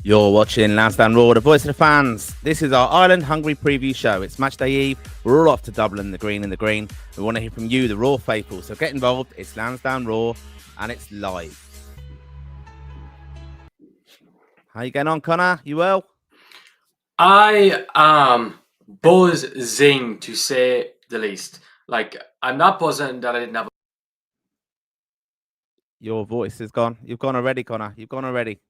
You're watching Lansdowne Road, the voice of the fans. This is our Ireland Hungary preview show. It's match day eve. We're all off to Dublin, the green and the green. We want to hear from you, the Raw faithful. So get involved. It's Lansdowne Raw, and it's live. How you getting on, Connor? You well? I am buzzing, to say the least. Like, I'm not buzzing that I didn't have. Your voice is gone. You've gone already, Connor. You've gone already.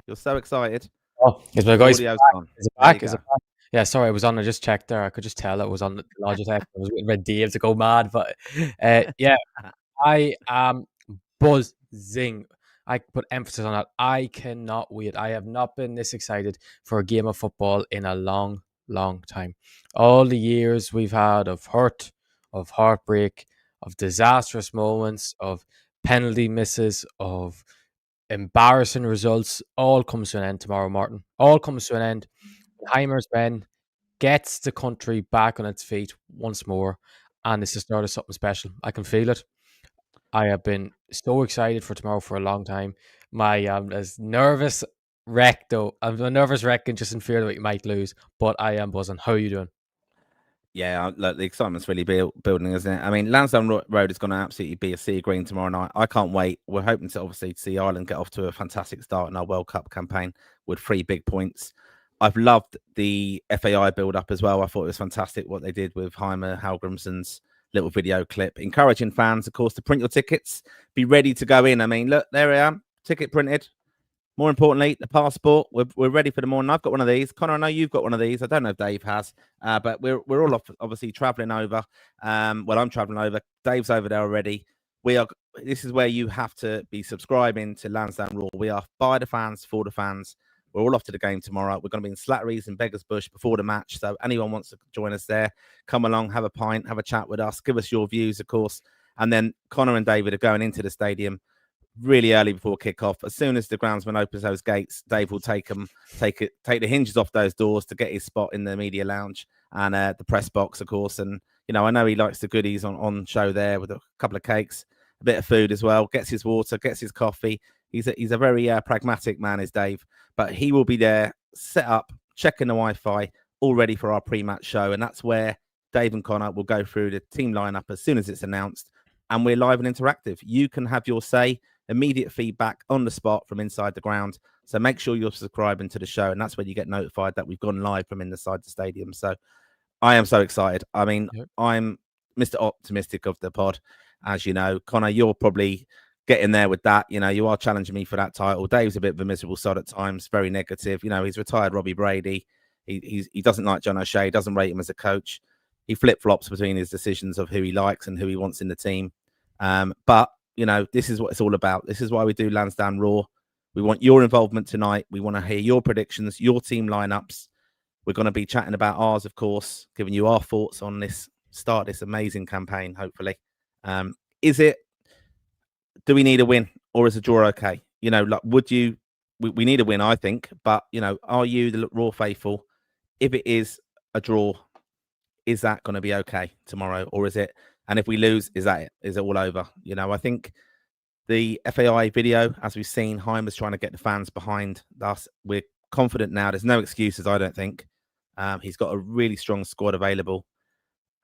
You're so excited. Oh, is my voice Audio's gone. Is it back? Is it back? Yeah, sorry, I was on. I just checked there. I could just tell it was on the Logitech. I was waiting for Dave to go mad, but yeah, I am buzzing. I put emphasis on that. I cannot wait. I have not been this excited for a game of football in a long, long time. All the years we've had of hurt, of heartbreak, of disastrous moments, of penalty misses, of embarrassing results, all comes to an end tomorrow, Martin. All comes to an end. Heimer's Ben gets the country back on its feet once more, and it's the start of something special. I can feel it. I have been so excited for tomorrow for a long time. My as nervous wreck though. I'm a nervous wreck and just in fear that we might lose, but I am buzzing. How are you doing? Yeah, look, the excitement's really building, isn't it? I mean, Lansdowne Road is going to absolutely be a sea of green tomorrow night. I can't wait. We're hoping to obviously see Ireland get off to a fantastic start in our World Cup campaign with 3 big points. I've loved the FAI build-up as well. I thought it was fantastic what they did with Heimer Halgrimsson's little video clip, encouraging fans, of course, to print your tickets, be ready to go in. I mean, look, there I am, ticket printed. More importantly, the passport. We're ready for the morning. I've got one of these. Connor, I know you've got one of these. I don't know if Dave has, but we're all obviously traveling over. Well, I'm traveling over. Dave's over there already. This is where you have to be subscribing to Lansdowne Raw. We are by the fans, for the fans. We're all off to the game tomorrow. We're going to be in Slatterys and Beggars Bush before the match. So anyone wants to join us there, come along, have a pint, have a chat with us, give us your views, of course. And then Connor and David are going into the stadium really early before kickoff. As soon as the groundsman opens those gates, Dave will take the hinges off those doors to get his spot in the media lounge and the press box, of course. And I know he likes the goodies on show there with a couple of cakes, a bit of food as well. Gets his water, gets his coffee. He's a very pragmatic man, is Dave. But he will be there, set up, checking the Wi-Fi, all ready for our pre-match show. And that's where Dave and Connor will go through the team lineup as soon as it's announced. And we're live and interactive. You can have your say, immediate feedback on the spot from inside the ground. So make sure you're subscribing to the show, and that's when you get notified that we've gone live from inside the stadium. So I am so excited. I mean, I'm Mr. Optimistic of the pod, as you know. Connor, you're probably getting there with that. You are challenging me for that title. Dave's a bit of a miserable sod at times, very negative. He's retired Robbie Brady. He doesn't like John O'Shea, doesn't rate him as a coach. He flip-flops between his decisions of who he likes and who he wants in the team. But this is what it's all about. This is why we do Lansdowne Raw. We want your involvement tonight. We want to hear your predictions, your team lineups. We're going to be chatting about ours, of course, giving you our thoughts on this amazing campaign, hopefully. Do we need a win, or is a draw okay? We need a win, I think. But, are you the Raw faithful? If it is a draw, is that going to be okay tomorrow, or is it? And if we lose, is that it? Is it all over? I think the FAI video, as we've seen, Heimer's trying to get the fans behind us. We're confident now. There's no excuses, I don't think. He's got a really strong squad available.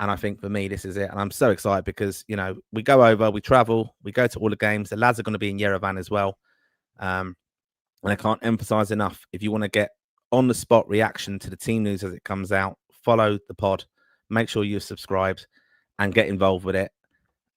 And I think for me, this is it. And I'm so excited because, we go over, we travel, we go to all the games. The lads are going to be in Yerevan as well. And I can't emphasize enough, if you want to get on-the-spot reaction to the team news as it comes out, follow the pod. Make sure you're subscribed and get involved with it.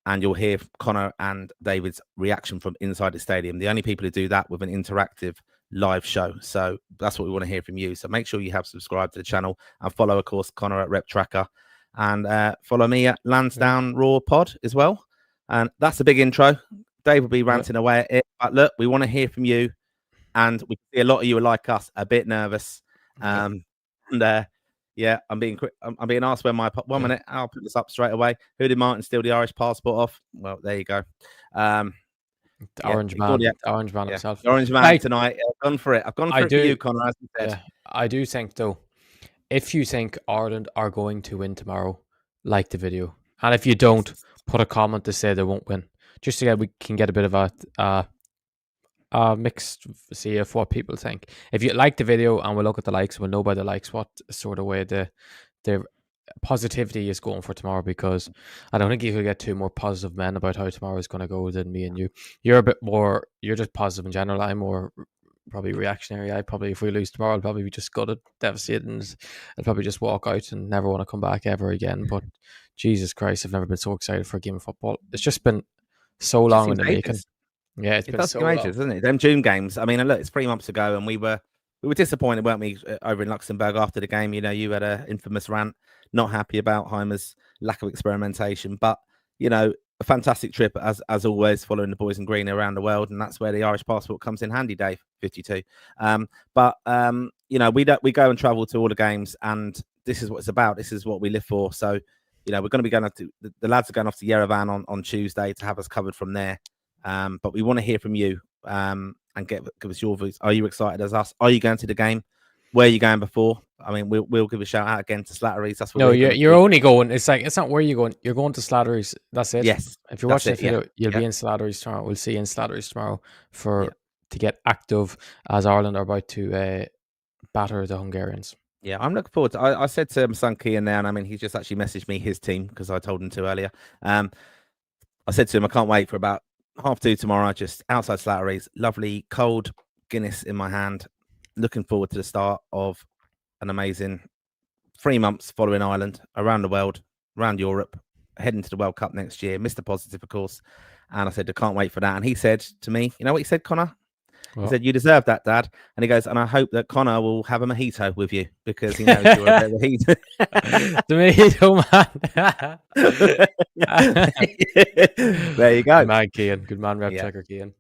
And you'll hear Connor and David's reaction from inside the stadium. The only people who do that with an interactive live show. So that's what we want to hear from you. So make sure you have subscribed to the channel and follow, of course, Connor at Rep Tracker. And follow me at Lansdowne Raw Pod as well. And that's a big intro. Dave will be ranting away at it. But look, we want to hear from you. And we see a lot of you are like us, a bit nervous. I'm being asked where my 1 minute. I'll put this up straight away. Who did Martin steal the Irish passport off? Well, there you go. The orange man himself. The orange man tonight. I've gone for it. I've gone for it for you, Connor, as you said. Yeah, I do think, though, if you think Ireland are going to win tomorrow, like the video. And if you don't, put a comment to say they won't win. Just so we can get a bit of mixed see of what people think. If you like the video and we'll look at the likes, we'll know by the likes what sort of way the positivity is going for tomorrow, because I don't think you could get two more positive men about how tomorrow is going to go than me and you. You're a bit more, you're just positive in general. I'm more probably reactionary. I probably, if we lose tomorrow, I'll probably be just gutted, devastated, and I'll probably just walk out and never want to come back ever again. But Jesus Christ, I've never been so excited for a game of football. It's just been so It just long in seems the making. ages. Yeah, it's It been does so seem long. ages, doesn't it? Them June games. I mean, look, it's 3 months ago, and we were disappointed, weren't we, over in Luxembourg after the game? You know, you had an infamous rant, not happy about Heimer's lack of experimentation, but you know, a fantastic trip as always, following the boys in green around the world, and that's where the Irish passport comes in handy, Dave. 52. But you know, we go and travel to all the games, and this is what it's about. This is what we live for. So, you know, we're going to be going up to the lads are going off to Yerevan on Tuesday to have us covered from there. But we want to hear from you and give us your views. Are you excited as us? Are you going to the game? Where are you going before? I mean, we'll give a shout out again to Slatterys. That's what no, you're only going. It's like, it's not where you're going. You're going to Slatterys. That's it. Yes. If you're watching the video, you'll be in Slatterys tomorrow. We'll see you in Slatterys tomorrow to get active as Ireland are about to batter the Hungarians. Yeah, I'm looking forward to. I said to my son Kian now, and I mean, he's just actually messaged me his team because I told him to earlier. I said to him, I can't wait for about 2:30 tomorrow, just outside Slattery's, lovely cold Guinness in my hand. Looking forward to the start of an amazing 3 months following Ireland, around the world, around Europe, heading to the World Cup next year. Mr. Positive, of course. And I said, I can't wait for that. And he said to me, you know what he said, Connor? He said, you deserve that, Dad. And he goes, and I hope that Connor will have a mojito with you because he knows you're a bit of a mojito man. There you go. Good man, Cian. Good man, Rep Checker, Cian.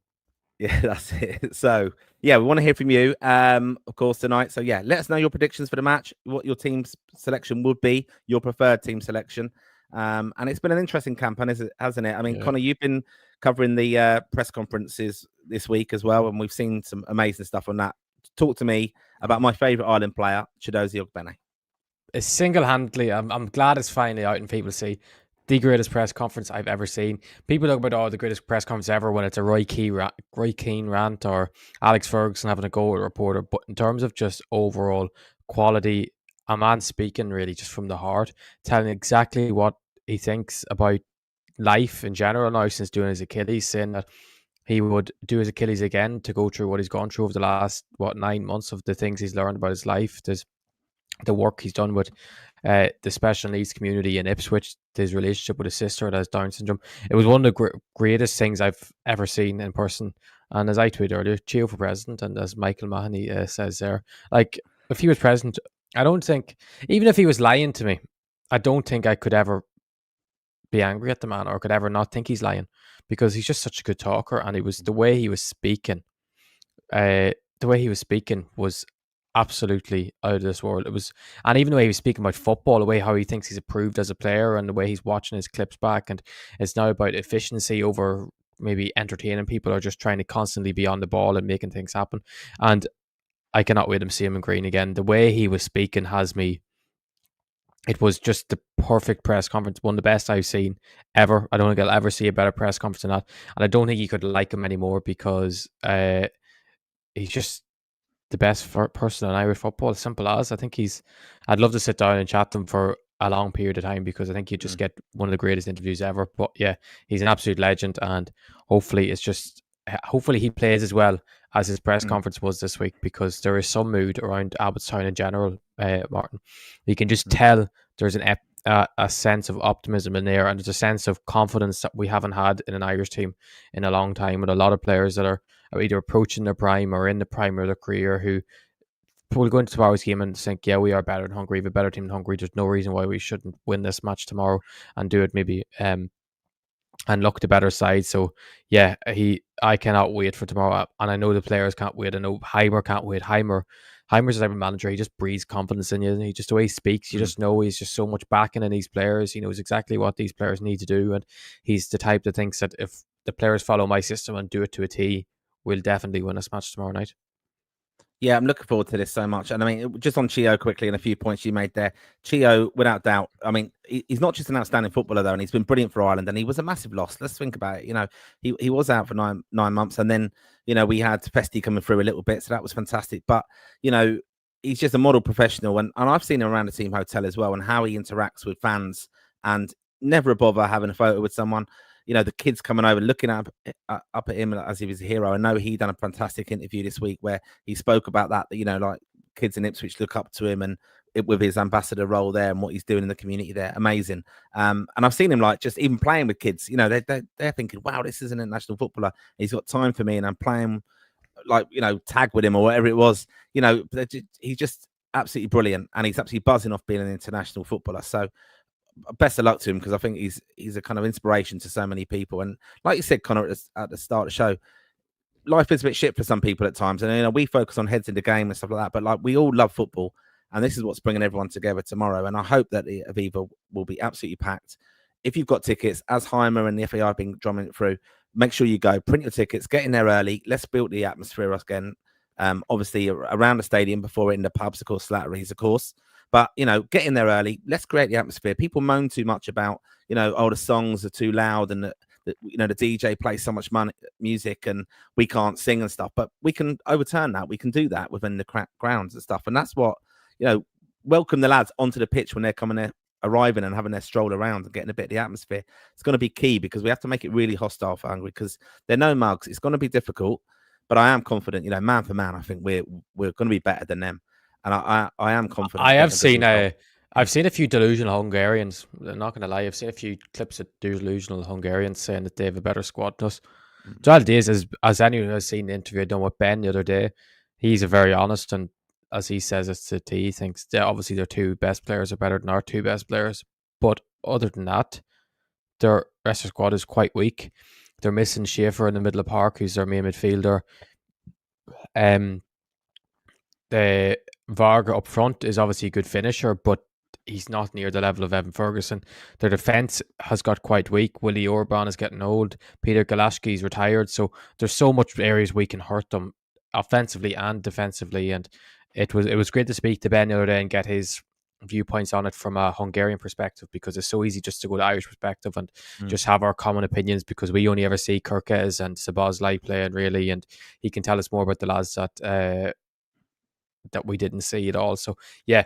Yeah, that's it. So, yeah, we want to hear from you, of course, tonight. So, yeah, let us know your predictions for the match, what your team's selection would be, your preferred team selection. And it's been an interesting campaign, hasn't it? I mean, Connor, you've been covering the press conferences this week as well, and we've seen some amazing stuff on that. Talk to me about my favourite Ireland player, Chiedozie Ogbene. Single-handedly, I'm glad it's finally out and people see the greatest press conference I've ever seen. People talk about, the greatest press conference ever when it's a Roy Keane rant or Alex Ferguson having a go at a reporter. But in terms of just overall quality, a man speaking really just from the heart, telling exactly what he thinks about life in general now since doing his Achilles, saying that he would do his Achilles again to go through what he's gone through over the last, 9 months of the things he's learned about his life. There's the work he's done with the special needs community in Ipswich, his relationship with his sister that has Down syndrome. It was one of the greatest things I've ever seen in person. And as I tweeted earlier, cheer for president. And as Michael Mahoney says there, like, if he was president, I don't think, even if he was lying to me, I don't think I could ever be angry at the man or could ever not think he's lying, because he's just such a good talker. And it was the way he was speaking. The way he was speaking was absolutely out of this world. It was, and even the way he was speaking about football, the way how he thinks he's improved as a player, and the way he's watching his clips back, and it's now about efficiency over maybe entertaining people or just trying to constantly be on the ball and making things happen. And I cannot wait to see him in green again. The way he was speaking has me. It was just the perfect press conference, one of the best I've seen ever. I don't think I'll ever see a better press conference than that, and I don't think you could like him anymore because he's just the best person in Irish football. Simple as. I think I'd love to sit down and chat to him for a long period of time because I think you just get one of the greatest interviews ever. But yeah, he's an absolute legend, and hopefully he plays as well as his press conference was this week, because there is some mood around Abbottstown in general, Martin. You can just tell there's a sense of optimism in there, and there's a sense of confidence that we haven't had in an Irish team in a long time, with a lot of players that are either approaching their prime or in the prime of their career who will go into tomorrow's game and think, yeah, we are better than Hungary, we have a better team than Hungary. There's no reason why we shouldn't win this match tomorrow and do it maybe and look the better side. So yeah, I cannot wait for tomorrow, and I know the players can't wait. I know Heimer can't wait. Heimer's a type of manager, he just breathes confidence in you. He just, the way he speaks, you just know he's just so much backing in these players. He knows exactly what these players need to do, and he's the type that thinks that if the players follow my system and do it to a T, we'll definitely win this match tomorrow night. Yeah, I'm looking forward to this so much. And I mean, just on Chio quickly and a few points you made there. Chio, without doubt, I mean, he's not just an outstanding footballer, though, and he's been brilliant for Ireland. And he was a massive loss. Let's think about it. You know, he was out for nine months. And then, you know, we had Festi coming through a little bit. So that was fantastic. But, you know, he's just a model professional. And I've seen him around the team hotel as well and how he interacts with fans and never a bother having a photo with someone. You know, the kids coming over, looking up at him as if he's a hero. I know he done a fantastic interview this week where he spoke about that, you know, like kids in Ipswich look up to him and with his ambassador role there and what he's doing in the community there. Amazing. And I've seen him like just even playing with kids, you know, they're thinking, wow, this is an international footballer. He's got time for me and I'm playing like, you know, tag with him or whatever it was. You know, he's just absolutely brilliant and he's absolutely buzzing off being an international footballer. So best of luck to him because I think he's a kind of inspiration to so many people. And like you said, Connor, at the start of the show, life is a bit shit for some people at times. And, you know, we focus on heads in the game and stuff like that. But like we all love football. And this is what's bringing everyone together tomorrow. And I hope that the Aviva will be absolutely packed. If you've got tickets, as Heimer and the FAI have been drumming it through, make sure you go, print your tickets, get in there early. Let's build the atmosphere again. Obviously, around the stadium before in the pubs, of course, Slatterys, of course. But, you know, get in there early. Let's create the atmosphere. People moan too much about, you know, oh, the songs are too loud and, you know, the DJ plays so much music and we can't sing and stuff. But we can overturn that. We can do that within the grounds and stuff. And that's what, you know, welcome the lads onto the pitch when they're coming there, arriving and having their stroll around and getting a bit of the atmosphere. It's going to be key because we have to make it really hostile for Hungary because they're no mugs. It's going to be difficult. But I am confident, you know, man for man, I think we're going to be better than them. And I am confident. I have seen I've seen a few delusional Hungarians. I'm not going to lie. I've seen a few clips of delusional Hungarians saying that they have a better squad than us. The reality is, as anyone has seen the interview I done with Ben the other day, he's a very honest and, as he says, it's that he thinks that obviously their two best players are better than our two best players. But other than that, their rest of the squad is quite weak. They're missing Schaefer in the middle of park, who's their main midfielder. The Varga up front is obviously a good finisher, but he's not near the level of Evan Ferguson. Their defence has got quite weak. Willie Orban is getting old. Peter Galashki's retired. So there's so much areas we can hurt them offensively and defensively. And it was great to speak to Ben the other day and get his viewpoints on it from a Hungarian perspective, because it's so easy just to go to Irish perspective and just have our common opinions, because we only ever see Kirkes and Sabazlai playing really, and he can tell us more about the lads that we didn't see at all. So yeah,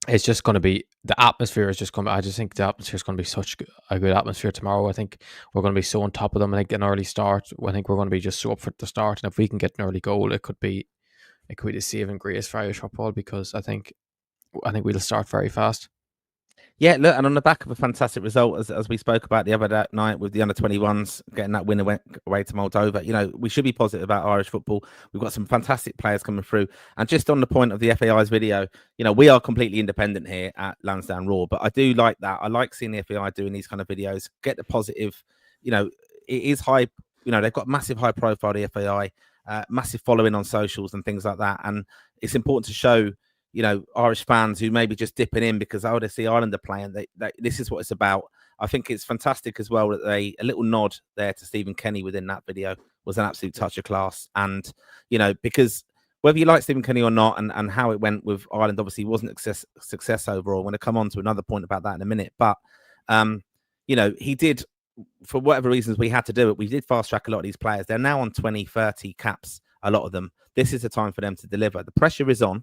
it's just going to be, the atmosphere is just going to, I just think the atmosphere is going to be such a good atmosphere tomorrow. I think we're going to be so on top of them. I think an early start, I think we're going to be just so up for the start, and if we can get an early goal, it could be the saving grace for Irish football, because I think we'll start very fast. Yeah, look, and on the back of a fantastic result, as we spoke about the other night with the under-21s getting that win away to Moldova, you know, we should be positive about Irish football. We've got some fantastic players coming through. And just on the point of the FAI's video, you know, we are completely independent here at Lansdowne Road, but I do like that. I like seeing the FAI doing these kind of videos, get the positive, you know, it is high, you know, they've got massive high profile, the FAI, massive following on socials and things like that. And it's important to show, you know, Irish fans who may be just dipping in because they see Ireland are playing. This is what it's about. I think it's fantastic as well that a little nod there to Stephen Kenny within that video was an absolute touch of class. And, you know, because whether you like Stephen Kenny or not, and how it went with Ireland obviously wasn't a success overall. I'm going to come on to another point about that in a minute. But, you know, he did, for whatever reasons we had to do it, we did fast track a lot of these players. They're now on 20, 30 caps, a lot of them. This is the time for them to deliver. The pressure is on,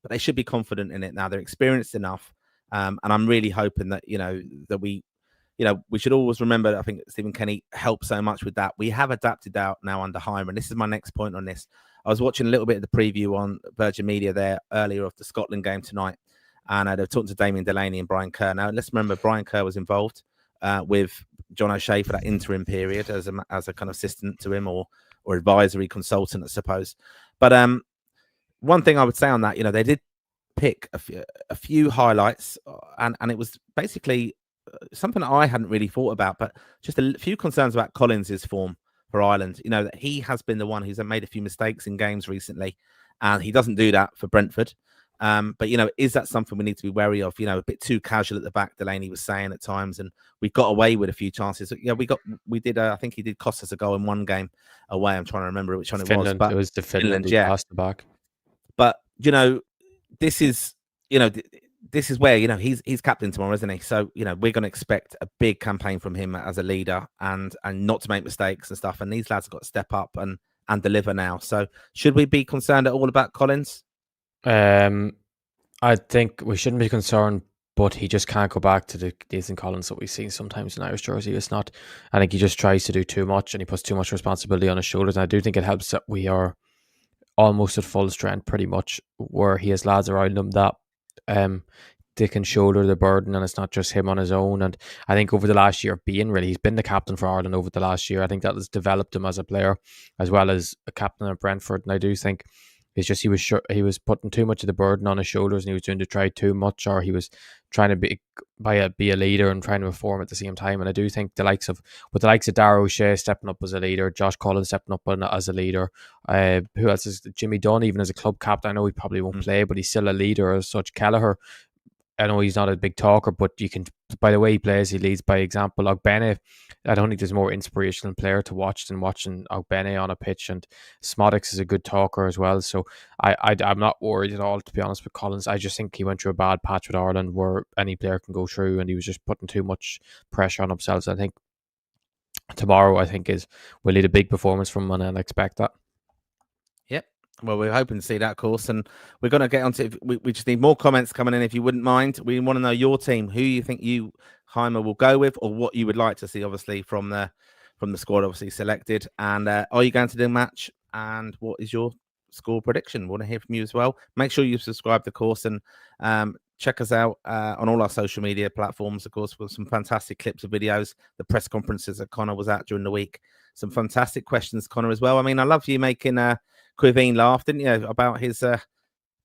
but they should be confident in it now. They're experienced enough. And I'm really hoping that, you know, that we should always remember, I think Stephen Kenny helped so much with that. We have adapted out now under Heimer. And this is my next point on this. I was watching a little bit of the preview on Virgin Media there earlier of the Scotland game tonight. And they were talking to Damien Delaney and Brian Kerr. Now, let's remember Brian Kerr was involved with John O'Shea for that interim period as a kind of assistant to him or advisory consultant, I suppose. But one thing I would say on that, you know, they did pick a few highlights, and it was basically something that I hadn't really thought about, but just a few concerns about Collins's form for Ireland. You know, that he has been the one who's made a few mistakes in games recently, and he doesn't do that for Brentford. But is that something we need to be wary of? A bit too casual at the back, Delaney was saying at times, and we got away with a few chances. Yeah, we did. I think he did cost us a goal in one game away. I'm trying to remember which one Finland. it was, but It was the Finland. yeah, Passed the back. But this is this is where he's captain tomorrow, isn't he? So we're going to expect a big campaign from him as a leader, and not to make mistakes and stuff. And these lads have got to step up and deliver now. So should we be concerned at all about Collins? I think we shouldn't be concerned, but he just can't go back to the Nathan Collins that we've seen sometimes in Irish jersey. It's not. I think he just tries to do too much, and he puts too much responsibility on his shoulders. And I do think it helps that we are almost at full strength, pretty much, where he has lads around him that they can shoulder the burden, and it's not just him on his own. And I think over the last year, he's been the captain for Ireland over the last year. I think that has developed him as a player as well as a captain at Brentford. And I do think it's just he was putting too much of the burden on his shoulders, and he was doing to try too much, or he was trying to be a leader and trying to perform at the same time. And I do think the likes of Darragh O'Shea stepping up as a leader, Josh Collins stepping up as a leader. Who else is Jimmy Dunn, even as a club captain? I know he probably won't play, but he's still a leader as such. Kelleher, I know he's not a big talker, but you can, by the way he plays, he leads by example. Ogbene, I don't think there's a more inspirational player to watch than watching Ogbene on a pitch, and Smodics is a good talker as well. So I'm not worried at all, to be honest, with Collins. I just think he went through a bad patch with Ireland where any player can go through, and he was just putting too much pressure on himself. So I think tomorrow, we'll need a big performance from him, and I expect that. Yep. Well, we're hoping to see that, of course, and we're going to get onto. We just need more comments coming in, if you wouldn't mind. We want to know your team, who you think Heimer will go with, or what you would like to see, obviously from the squad, obviously selected. And are you going to the match? And what is your score prediction? We want to hear from you as well. Make sure you subscribe, of course, and check us out on all our social media platforms, of course, with some fantastic clips of videos, the press conferences that Connor was at during the week. Some fantastic questions, Connor, as well. I mean, I love you making Quiveen laugh, didn't you, about his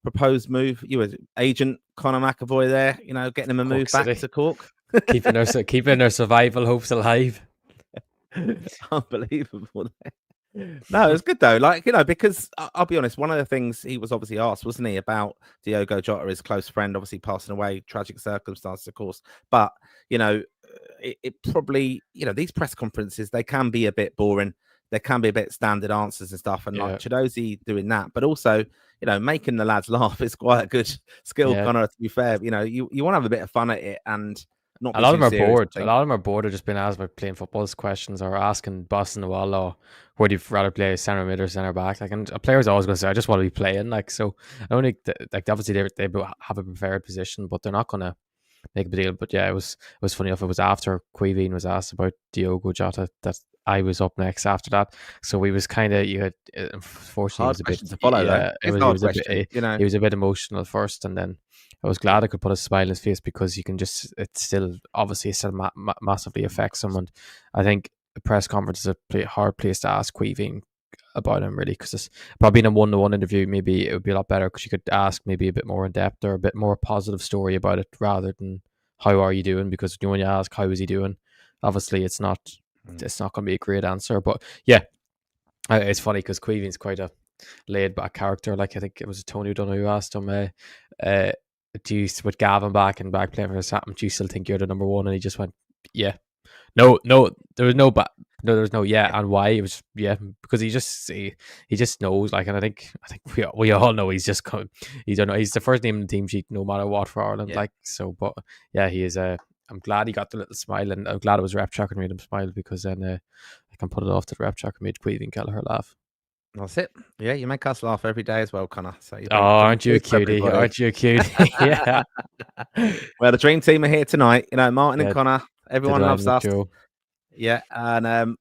proposed move? You were agent Connor McAvoy there, getting him a move back to Cork. keeping their survival hopes alive. Unbelievable. No, it's good though. Because I'll be honest, one of the things he was obviously asked, wasn't he, about Diogo Jota, his close friend, obviously passing away, tragic circumstances, of course. But it probably, these press conferences, they can be a bit boring. There can be a bit standard answers and stuff, and like Chiedozie doing that, but also, making the lads laugh is quite a good skill, Connor, to be fair. You want to have a bit of fun at it, and not a lot of them are serious, bored. A lot of them are bored of just being asked about playing football's questions, or asking boss in the wall, or would you rather play centre mid or centre back? And a player's always going to say, I just want to be playing. So I don't think obviously they have a preferred position, but they're not going to make a big deal. But yeah, it was funny enough. It was after Quiveen was asked about Diogo Jota that I was up next after that. So we was kind of, unfortunately, hard question to follow. He was a bit emotional first, and then I was glad I could put a smile on his face, because it still massively affects him. And I think a press conference is a hard place to ask Quiveen about him, really, because it's probably in a one-to-one interview, maybe it would be a lot better, because you could ask maybe a bit more in depth or a bit more positive story about it, rather than how are you doing, because when you ask how is he doing, obviously it's not going to be a great answer. But yeah, it's funny because Quiveen's quite a laid back character. I think it was Tony O'Donoghue who asked him, with Gavin back playing for Southampton, do you still think you're the number one? And he just went, yeah. No, there was no yeah, and why? It was because he just knows, and I think we all know he's just coming. He's the first name in the team sheet no matter what for Ireland. But yeah, he is I'm glad he got the little smile, and I'm glad it was Rep Tracker made him smile, because then I can put it off that Rep Tracker made Quiveen Kelleher laugh. That's it. Yeah, you make us laugh every day as well, Connor. So aren't you a cutie? Aren't you a cutie? Yeah. Well, the dream team are here tonight. Martin and Connor. Everyone loves us. Joe. Yeah, and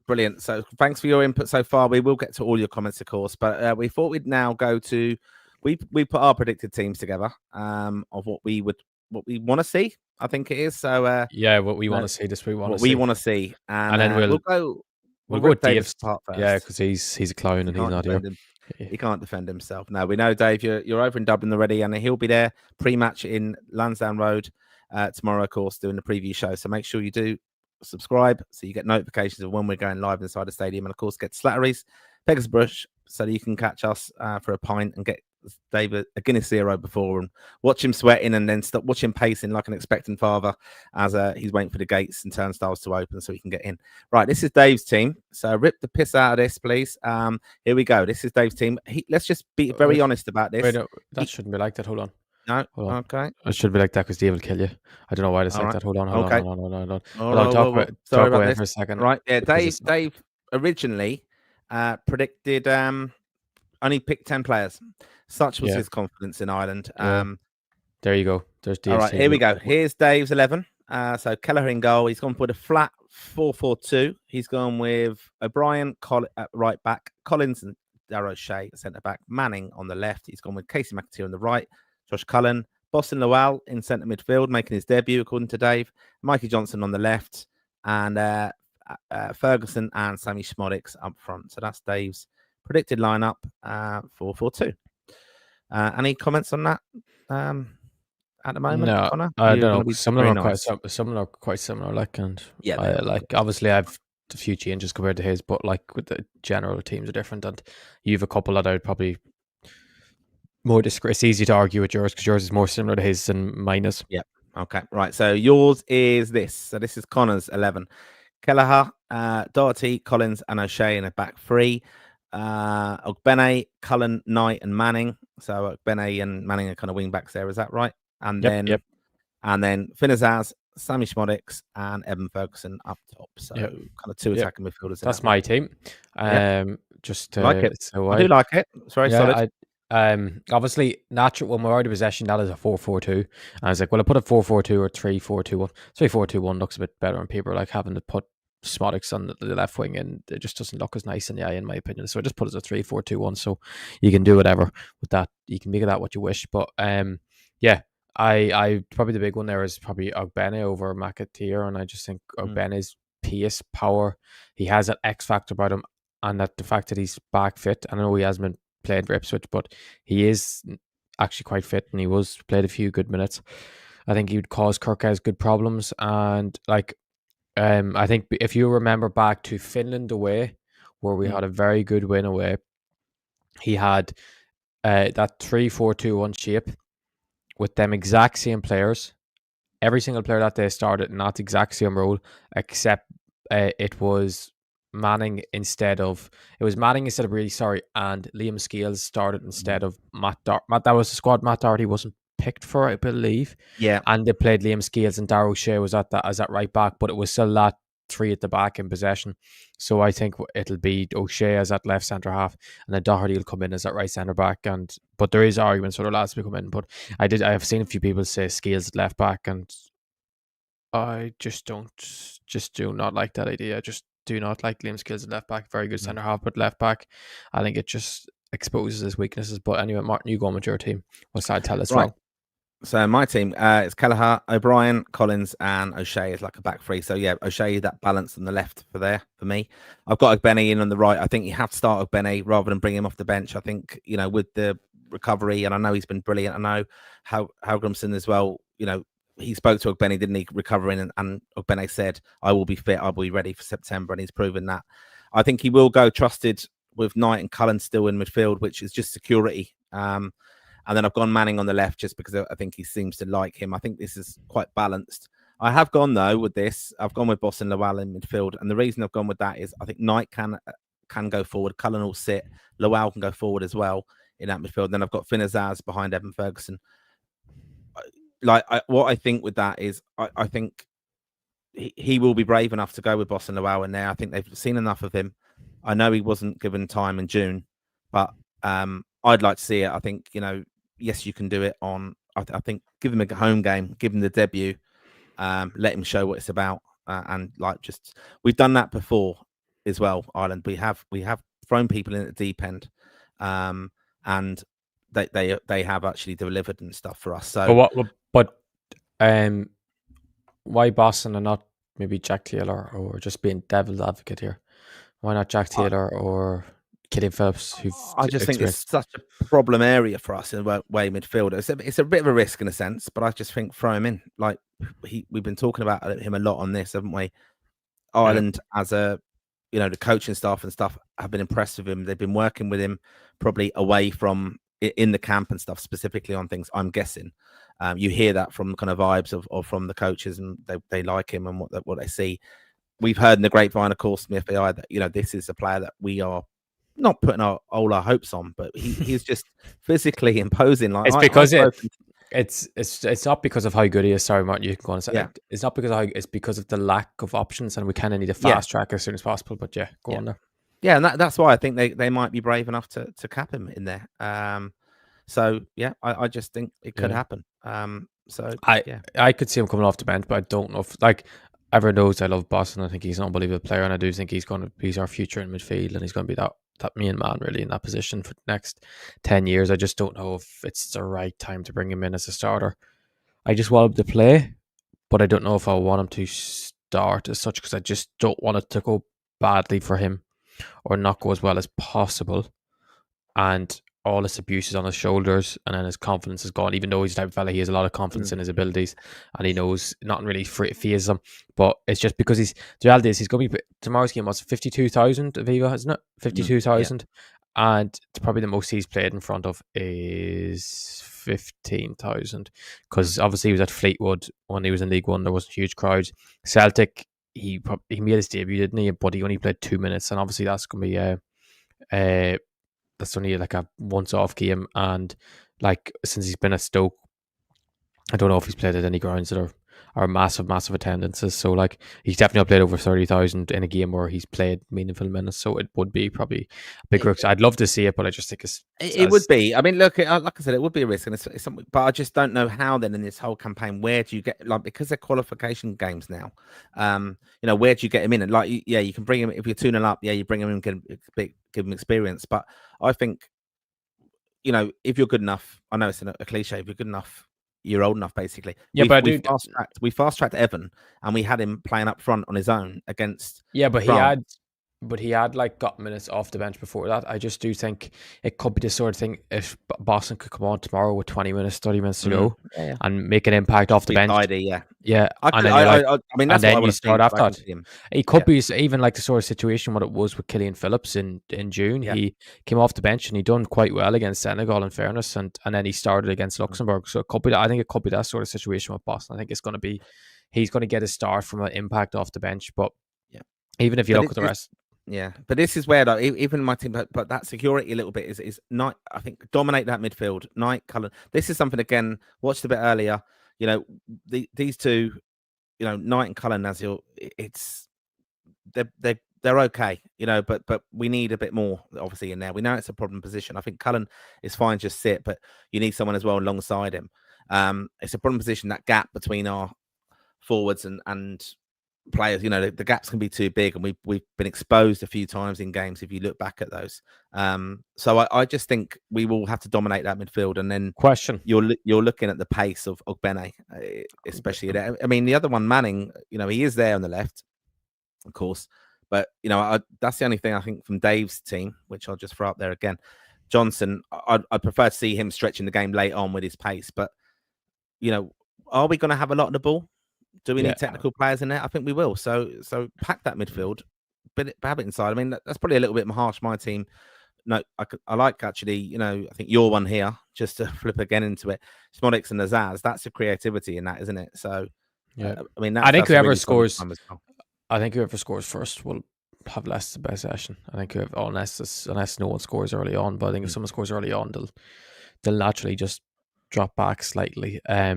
brilliant. So thanks for your input so far. We will get to all your comments, of course, but we thought we'd now go to we put our predicted teams together of what we want to see. I think it is. So what we want to see this week. We want to see, and then we'll go with Dave's part first. Yeah, because he's a clown and he's not here. He can't defend himself. No, we know, Dave, you're over in Dublin already, and he'll be there pre-match in Lansdowne Road tomorrow, of course, doing the preview show. So make sure you do subscribe so you get notifications of when we're going live inside the stadium, and of course get Slatterys, Pegasus Brush, so that you can catch us for a pint and get David a Guinness 0 before, and watch him sweating, and then watch him pacing like an expectant father as he's waiting for the gates and turnstiles to open so he can get in. Right, this is Dave's team. So rip the piss out of this, please. Here we go. This is Dave's team. Let's just be very honest about this. Wait, no, that shouldn't be like that. Hold on. No, hold on. Okay. It should be like that because Dave will kill you. I don't know why it's like that. Hold on. Okay. Hold on. Talk away for a second. Right, yeah, Dave originally predicted only picked 10 players. Such was his confidence in Ireland. There you go. There's Dave's all right, team. here we go. Here's Dave's 11. So Kelleher in goal. He's gone for a flat 4-4-2. He's gone with O'Brien at right back, Collins and Darrow O'Shea at centre back, Manning on the left. He's gone with Casey McAteer on the right, Josh Cullen, Boston Lowell in centre midfield, making his debut according to Dave, Mikey Johnson on the left, and Ferguson and Sammy Schmodix up front. So that's Dave's predicted lineup, 4-4-2. Any comments on that at the moment? No, Connor? I don't know. Some of them are quite similar. Like, and yeah, obviously I've a few changes compared to his, but like with the general teams are different, and you've a couple that I would probably more disagree. It's easy to argue with yours because yours is more similar to his than mine is. Yeah. Okay. Right. So yours is this. So this is Connor's 11. Kelleher, Doherty, Collins, and O'Shea in a back three. Ogbene, Cullen, Knight, and Manning. So Ogbene and Manning are kind of wing backs there. Is that right? And then Finazaz, Sammy Schmodix, and Evan Ferguson up top. So kind of two attacking midfielders. That's my team. Just like it. So I do like it. It's very solid. Obviously, natural when we're out of possession, that is a 4-4-2. And I was like, well, I put a 4-4-2 or 3-4-2-1. 3-4-2-1 looks a bit better on paper. Like having to put Schmodix on the left wing, and it just doesn't look as nice in the eye, in my opinion. So I just put it as a 3-4-2-1. So you can do whatever with that. You can make it that what you wish. But I probably the big one there is probably Ogbene over McAteer, and I just think Ogbene's pace, power, he has that X factor about him, and that the fact that he's back fit. I know he hasn't been played for Ipswich, but he is actually quite fit, and he was played a few good minutes. I think he would cause Kirkhouse good problems, and like I think if you remember back to Finland away, where we had a very good win away, he had that 3-4-2-1 shape with them exact same players. Every single player that day started in that exact same role, except it was Manning instead of Really Sorry, and Liam Scales started instead of Matt. That was the squad Matt Doherty wasn't picked for, I believe. Yeah, and they played Liam Scales, and Darrow O'Shea was at that as that right back, but it was still that three at the back in possession. So I think it'll be O'Shea as that left centre half, and then Doherty will come in as that right centre back. But there is arguments for the lads to come in. But I have seen a few people say Scales at left back, and I just do not like that idea. I just do not like Liam Scales at left back. Very good centre half, but left back, I think it just exposes his weaknesses. But anyway, Martin, you go on with your team. What's that tell us wrong? So my team is Kelleher, O'Brien, Collins, and O'Shea is like a back three. So yeah, O'Shea, that balance on the left for me. I've got Ogbene in on the right. I think you have to start Ogbene rather than bring him off the bench. I think, with the recovery, and I know he's been brilliant. I know how Halgrimsson as well, he spoke to Ogbene, didn't he, recovering, and Ogbene said, I will be fit, I'll be ready for September, and he's proven that. I think he will go trusted with Knight and Cullen still in midfield, which is just security. And then I've gone Manning on the left just because I think he seems to like him. I think this is quite balanced. I have gone, though, with this. I've gone with Boston Lowell in midfield. And the reason I've gone with that is I think Knight can go forward. Cullen will sit. Lowell can go forward as well in that midfield. Then I've got Finazaz behind Evan Ferguson. What I think with that is I think he will be brave enough to go with Boston Lowell in there. I think they've seen enough of him. I know he wasn't given time in June, but I'd like to see it. I think, yes, you can do it on. I think give him a home game, give him the debut, let him show what it's about, and we've done that before as well. Ireland, we have thrown people in at the deep end, and they have actually delivered and stuff for us. So, why Boston and not maybe Jack Taylor, or just being devil's advocate here? Why not Jack Taylor or Killian Phillips? I just think it's such a problem area for us in way midfielder. It's a bit of a risk in a sense, but I just think throw him in. Like we've been talking about him a lot on this, haven't we? Ireland as the coaching staff and stuff have been impressed with him. They've been working with him probably away from in the camp and stuff, specifically on things. I'm guessing you hear that from kind of vibes of from the coaches, and they like him and what they see. We've heard in the grapevine, of course, from the FAI that this is a player that we are not putting all our hopes on, but he's just physically imposing. Like it's because it's not because of how good he is. Sorry, Martin, you can go on and say it's not because of it's because of the lack of options, and we kind of need a fast track as soon as possible. But go on there. Yeah, and that's why I think they might be brave enough to cap him in there. So I just think it could happen. I could see him coming off the bench, but I don't know if everyone knows I love Boston. I think he's an unbelievable player, and I do think he's our future in midfield, and he's going to be that main man really in that position for the next 10 years. I just don't know if it's the right time to bring him in as a starter. I just want him to play, but I don't know if I want him to start as such, because I just don't want it to go badly for him or not go as well as possible, and all his abuse is on his shoulders, and then his confidence is gone. Even though he's the type of fella, he has a lot of confidence in his abilities, and he knows nothing really phases him. But it's just because the reality is he's going to be, tomorrow's game was 52,000 Aviva, isn't it? 52,000, and it's probably the most he's played in front of is 15,000, because obviously he was at Fleetwood when he was in League One. There wasn't huge crowds. Celtic, he made his debut, didn't he? But he only played 2 minutes, and obviously that's going to be that's only like a once-off game, and since he's been at Stoke, I don't know if he's played at any grounds that are massive attendances. So he's definitely played over 30,000 in a game where he's played meaningful minutes. So it would be probably a big risk. I'd love to see it, but I just think it would be. I mean, look, like I said, it would be a risk, and it's something. But I just don't know how then in this whole campaign, where do you get because they're qualification games now? Where do you get him in? And you can bring him if you're 2-0 up. Yeah, you bring him in, give him experience. But I think, if you're good enough, I know it's a cliche. If you're good enough, you're old enough, basically. Yeah, we fast tracked Evan, and we had him playing up front on his own against. Yeah, but France. he had got minutes off the bench before that. I just do think it could be the sort of thing if Boston could come on tomorrow with 20 minutes, 30 minutes to go and make an impact off the bench. Yeah. I mean, that's and then you start after that. He could be even the sort of situation what it was with Killian Phillips in June. Yeah. He came off the bench and he done quite well against Senegal, in fairness, and then he started against Luxembourg. So it could be I think it could be that sort of situation with Boston. I think it's going to be he's going to get a start from an impact off the bench, but even if you look at the rest. Yeah, but this is where even my team, but that security a little bit is Knight. I think dominate that midfield. Knight, Cullen. This is something again. Watched a bit earlier. These two, Knight and Cullen, as they're okay. But we need a bit more obviously in there. We know it's a problem position. I think Cullen is fine, just sit, but you need someone as well alongside him. It's a problem position, that gap between our forwards and players, the gaps can be too big, and we've been exposed a few times in games if you look back at those. So I just think we will have to dominate that midfield, and then you're looking at the pace of Ogbene, especially there. I mean, the other one, Manning, he is there on the left, of course, but that's the only thing I think from Dave's team, which I'll just throw up there again. Johnson, I'd prefer to see him stretching the game late on with his pace, but are we going to have a lot of the ball? Do we need technical players in there? I think we will. So pack that midfield, but have it inside. I mean, that's probably a little bit harsh. My team, no, I like actually. I think your one here, just to flip again into it, Smodics and Azaz. That's a creativity in that, isn't it? So I mean, I think whoever scores, I think whoever scores first will have less the best session. I think unless no one scores early on, but I think if someone scores early on, they'll naturally just drop back slightly. I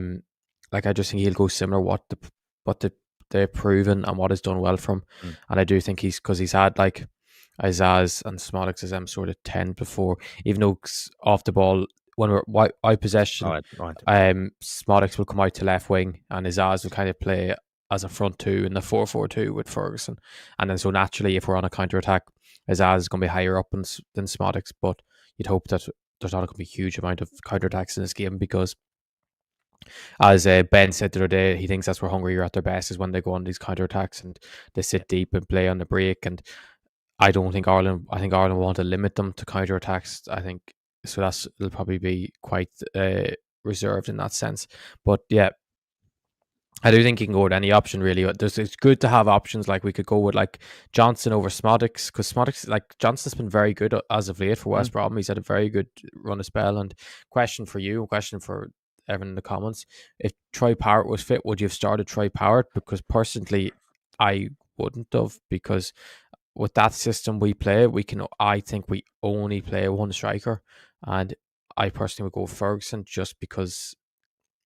just think he'll go similar what they've proven and what has done well from, and I do think he's had Azaz and Smodics as them sort of 10 before, even though off the ball when we're out possession, Smodics will come out to left wing and Azaz will kind of play as a front two in the 4-4-2 with Ferguson, and then so naturally if we're on a counter attack, Azaz is going to be higher up than Smodics, but you'd hope that there's not going to be a huge amount of counter attacks in this game, because as Ben said the other day, he thinks that's where Hungary are at their best, is when they go on these counter-attacks and they sit deep and play on the break. And I think Ireland will want to limit them to counter-attacks. I think so. It'll probably be quite reserved in that sense. But yeah, I do think you can go with any option really. It's good to have options. Like we could go with like Johnson over Smodics, because Smodics, like Johnson's been very good as of late for West Brom. He's had a very good run of spell. And question for everyone in the comments: if Troy Parrott was fit, would you have started Troy Parrott? Because personally, I wouldn't have, because with that system we play, I think we only play one striker, and I personally would go with Ferguson just because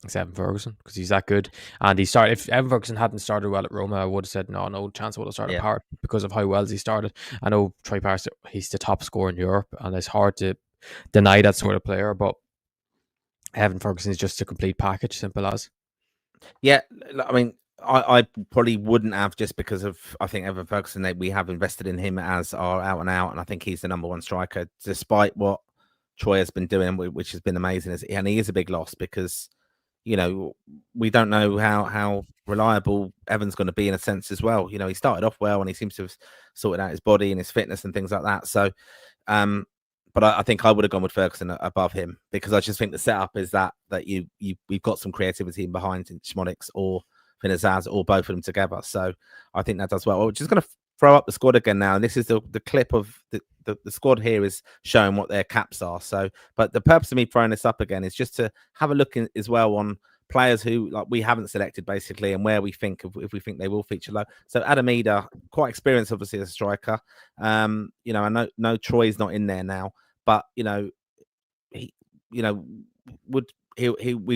it's Evan Ferguson, because he's that good. And he started. If Evan Ferguson hadn't started well at Roma, I would have said no chance I would have started Parrott, because of how well he started. I know Troy Parrott, he's the top scorer in Europe, and it's hard to deny that sort of player. But Evan Ferguson is just a complete package, simple as. Yeah, I mean, I probably wouldn't have, just because of, I think Evan Ferguson, we have invested in him as our out and out, and I think he's the number one striker, despite what Troy has been doing, which has been amazing. And he is a big loss, because we don't know how reliable Evan's going to be in a sense as well. He started off well, and he seems to have sorted out his body and his fitness and things like that. So, but I think I would have gone with Ferguson above him, because I just think the setup is that we've got some creativity behind Schmodics or Finazaz, or both of them together. So I think that does well. We're just going to throw up the squad again now, and this is the clip of the squad here is showing what their caps are. So, but the purpose of me throwing this up again is just to have a look as well on players who we haven't selected, basically, and where we think if we think they will feature low. So Adam Eder, quite experienced obviously as a striker. I know Troy's not in there now, but we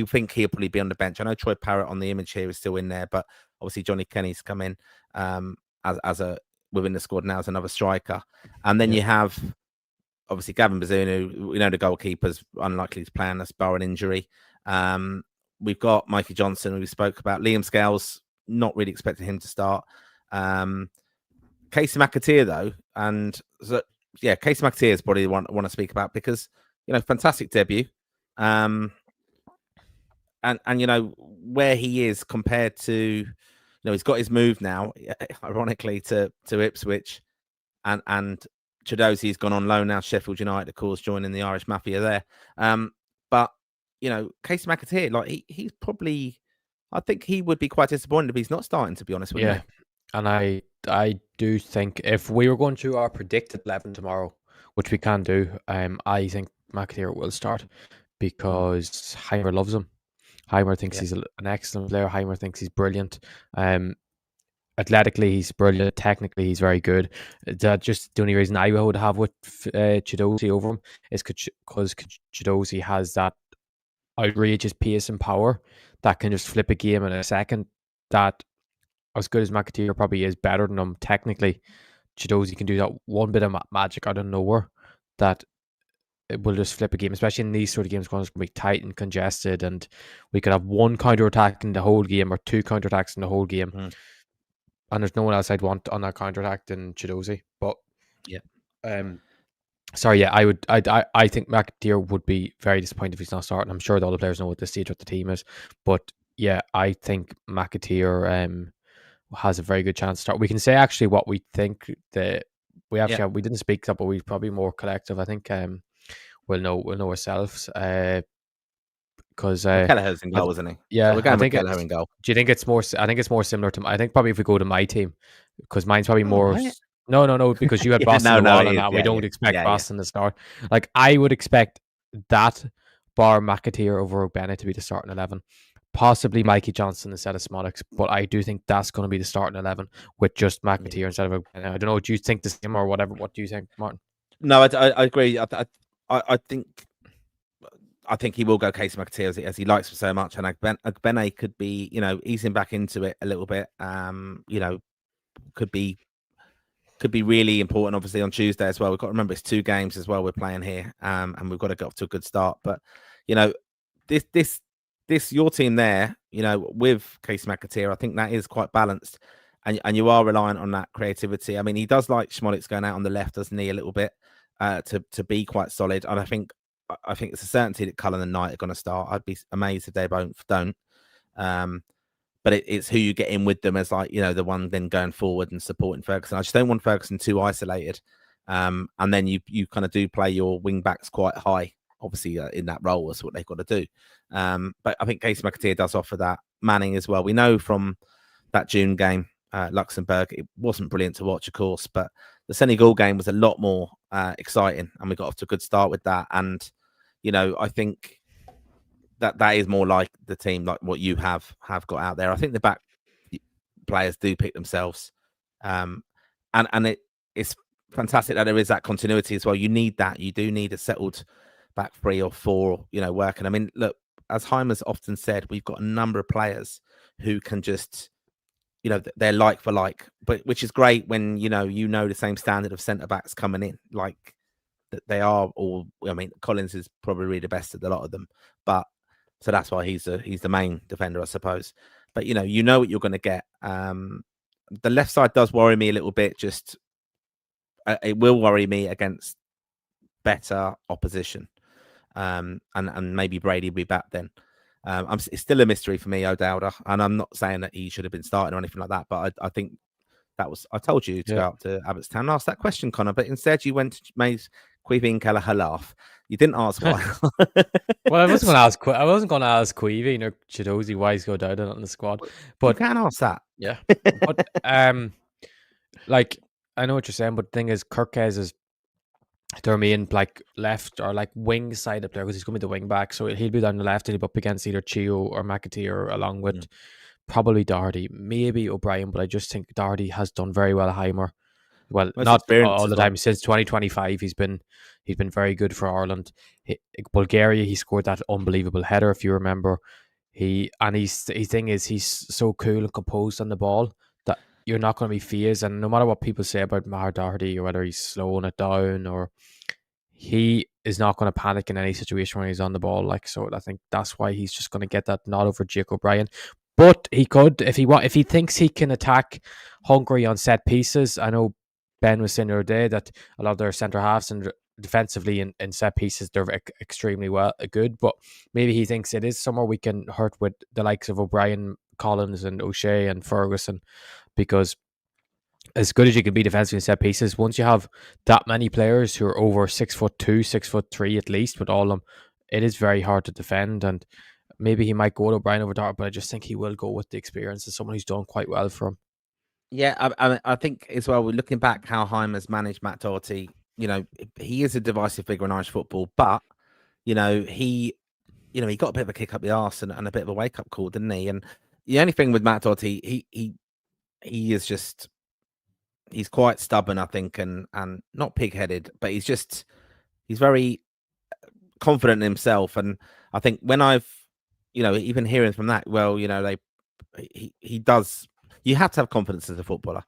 think he'll probably be on the bench. I know Troy Parrott on the image here is still in there, but obviously Johnny Kenny's come in as a within the squad now as another striker. And then you have obviously Gavin Bazunu, who we know the goalkeeper's unlikely to play unless barring injury. We've got Mikey Johnson, who we spoke about. Liam Scales, not really expecting him to start. Casey McAteer, though, and so, Casey McAteer is probably the one I want to speak about, because fantastic debut, and where he is compared to, he's got his move now, ironically to Ipswich, and Chiedozie's gone on loan now, Sheffield United, of course, joining the Irish Mafia there. But Casey McAteer, he's probably, I think he would be quite disappointed if he's not starting, to be honest with you. And I do think if we were going through our predicted 11 tomorrow, which we can do, I think McAteer will start, because Heimer loves him. Heimer thinks he's an excellent player. Heimer thinks he's brilliant. Athletically, he's brilliant. Technically, he's very good. Just the only reason I would have with Chiedozie over him is because Chiedozie has that outrageous pace and power that can just flip a game in a second. That, as good as McAteer probably is, better than him technically, Chiedozie can do that one bit of magic out of nowhere that it will just flip a game, especially in these sort of games when it's going to be tight and congested, and we could have one counter attack in the whole game or two counter attacks in the whole game. And there's no one else I'd want on that counter attack than Chiedozie. But I think McAteer would be very disappointed if he's not starting. I'm sure all the players know at this stage what the team is, but I think McAteer has a very good chance to start. We can say actually what we think. We didn't speak up, but we're probably more collective. I think we'll know ourselves. Because Kelleher's in goal, isn't he? Yeah, so we're going with Kelleher in goal. Do you think it's more? I think it's more similar to. I think probably if we go to my team, because mine's probably more. No, because you had Boston and we don't expect Boston to start. Like I would expect that bar McAteer over Ogbene to be the starting 11, possibly Mikey Johnson instead of Smodics, but I do think that's going to be the starting 11 with just McAteer instead of Ogbene. I don't know. Do you think the same or whatever? What do you think, Martin? No, I agree. I think he will go Casey McAteer as he likes him so much, and Ogbene could be, easing back into it a little bit. Could be really important, obviously, on Tuesday as well. We've got to remember it's 2 games as well we're playing here, and we've got to get off to a good start. But this your team there, with Casey McAteer, I think that is quite balanced, and you are reliant on that creativity. I mean, he does like Schmodics going out on the left, doesn't he, a little bit, to be quite solid, and I think it's a certainty that Cullen and Knight are going to start. I'd be amazed if they both don't. But it's who you get in with them as the one then going forward and supporting Ferguson. I just don't want Ferguson too isolated. And then you kind of do play your wing backs quite high, obviously in that role. That's what they've got to do. But I think Casey McAteer does offer that Manning as well. We know from that June game, Luxembourg, it wasn't brilliant to watch, of course, but the Senegal game was a lot more exciting, and we got off to a good start with that. And I think that is more like the team, like what you have got out there. I think the back players do pick themselves, and it's fantastic that there is that continuity as well. You need that. You do need a settled back 3 or 4, working. I mean, look, as Heimer's often said, we've got a number of players who can just, they're like for like, but which is great when the same standard of centre backs coming in, like that they are all. I mean, Collins is probably the best of a lot of them, but so that's why he's the main defender, I suppose. But you know what you're going to get. The left side does worry me a little bit. Just it will worry me against better opposition, and maybe Brady will be back then. It's still a mystery for me, O'Dowda, and I'm not saying that he should have been starting or anything like that, but I think that was, I told you to go up to Abbottstown and ask that question, Connor, but instead you went to made Queevy and Kelleher laugh. You didn't ask why. Well, I wasn't going to ask Queevy or Chiedozie why he's go down on the squad, but you can ask that. Yeah, but like I know what you're saying, but the thing is, Kirkes is their main like left or like wing side up there because he's going to be the wing back, so he'll be down the left. He'll be up against either Chio or McAteer, along with probably Doherty, maybe O'Brien. But I just think Doherty has done very well at Heimer. Well, not all the time. Since 2025, he's been very good for Ireland. Bulgaria, he scored that unbelievable header, if you remember. His thing is, he's so cool and composed on the ball that you're not going to be fazed. And no matter what people say about Maher Doherty or whether he's slowing it down, or he is not going to panic in any situation when he's on the ball. Like, so I think that's why he's just going to get that nod over Jake O'Brien. But he could, if he thinks he can attack Hungary on set pieces. I know Ben was saying the other day that a lot of their centre halves and defensively in set pieces they're extremely good, but maybe he thinks it is somewhere we can hurt with the likes of O'Brien, Collins, and O'Shea and Ferguson, because as good as you can be defensively in set pieces, once you have that many players who are over 6'2", 6'3" at least, with all of them, it is very hard to defend. And maybe he might go to O'Brien over Dart, but I just think he will go with the experience of someone who's done quite well for him. Yeah, I think as well, we're looking back how Heimer's managed Matt Doherty. He is a divisive figure in Irish football, but he got a bit of a kick up the arse and a bit of a wake up call, didn't he? And the only thing with Matt Doherty, he is just, he's quite stubborn, I think, and not pig-headed, but he's very confident in himself. And I think when I've, even hearing from that, well, he does. You have to have confidence as a footballer,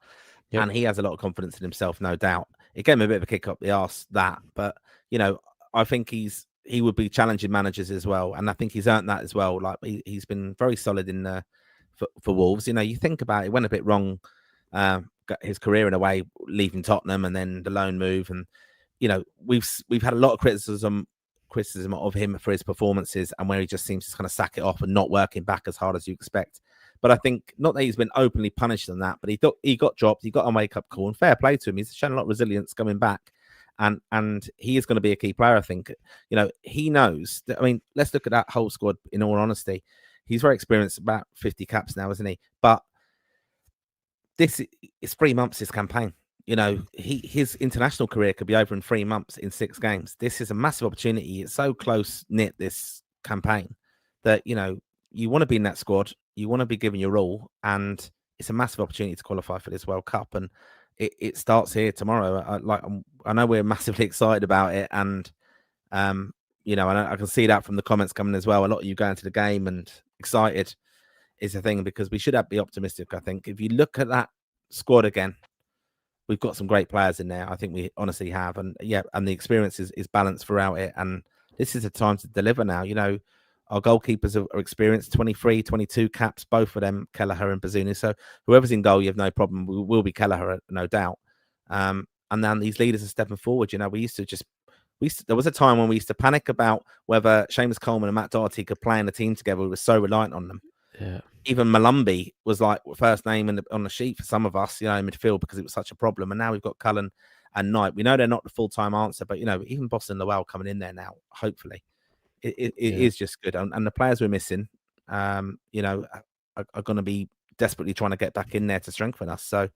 and he has a lot of confidence in himself, no doubt. It gave him a bit of a kick up the arse, but I think he would be challenging managers as well, and I think he's earned that as well. Like he's been very solid in for Wolves. You think about it, went a bit wrong, got his career in a way, leaving Tottenham and then the loan move, and we've had a lot of criticism of him for his performances and where he just seems to kind of sack it off and not working back as hard as you expect. But I think not that he's been openly punished on that, but he got dropped, he got a wake-up call, and fair play to him. He's shown a lot of resilience coming back, and he is going to be a key player, I think. He knows that, I mean, let's look at that whole squad, in all honesty. He's very experienced, about 50 caps now, isn't he? But this is 3 months, this campaign. His international career could be over in 3 months in 6 games. This is a massive opportunity. It's so close-knit, this campaign, that, you want to be in that squad. You want to be giving your all, and it's a massive opportunity to qualify for this World Cup, and it starts here tomorrow. I know we're massively excited about it, and and I can see that from the comments coming as well. A lot of you going to the game and excited is a thing, because we should be optimistic. I think if you look at that squad again, we've got some great players in there. I think we honestly have, and the experience is balanced throughout it, and this is a time to deliver now. Our goalkeepers are experienced, 23, 22 caps, both of them, Kelleher and Bazunu. So whoever's in goal, you have no problem. We will be Kelleher, no doubt. And then these leaders are stepping forward. There was a time when we used to panic about whether Seamus Coleman and Matt Doherty could play in a team together. We were so reliant on them. Yeah. Even Malumbi was like first name on the sheet for some of us, in midfield, because it was such a problem. And now we've got Cullen and Knight. We know they're not the full-time answer, but, even Boston Lowell coming in there now, hopefully. It is just good, and the players we're missing, are going to be desperately trying to get back in there to strengthen us. So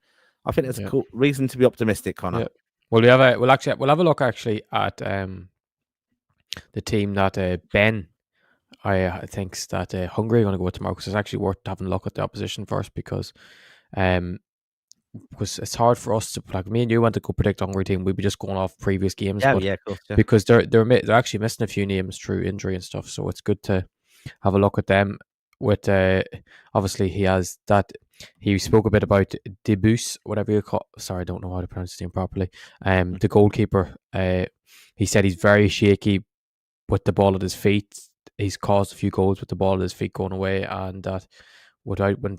I think there's a cool reason to be optimistic, Connor. Yeah. Well, we'll have a look actually at the team that Ben I thinks that Hungary are going to go tomorrow, because it's actually worth having a look at the opposition first, because it's hard for us to, like, me and you went to go predict Hungary team, we'd be just going off previous games, Yeah, but yeah, of course, yeah. because they're actually missing a few names through injury and stuff, so it's good to have a look at them. With obviously he spoke a bit about Debus, whatever you call. Sorry, I don't know how to pronounce his name properly. The goalkeeper. He said he's very shaky with the ball at his feet. He's caused a few goals with the ball at his feet going away, and that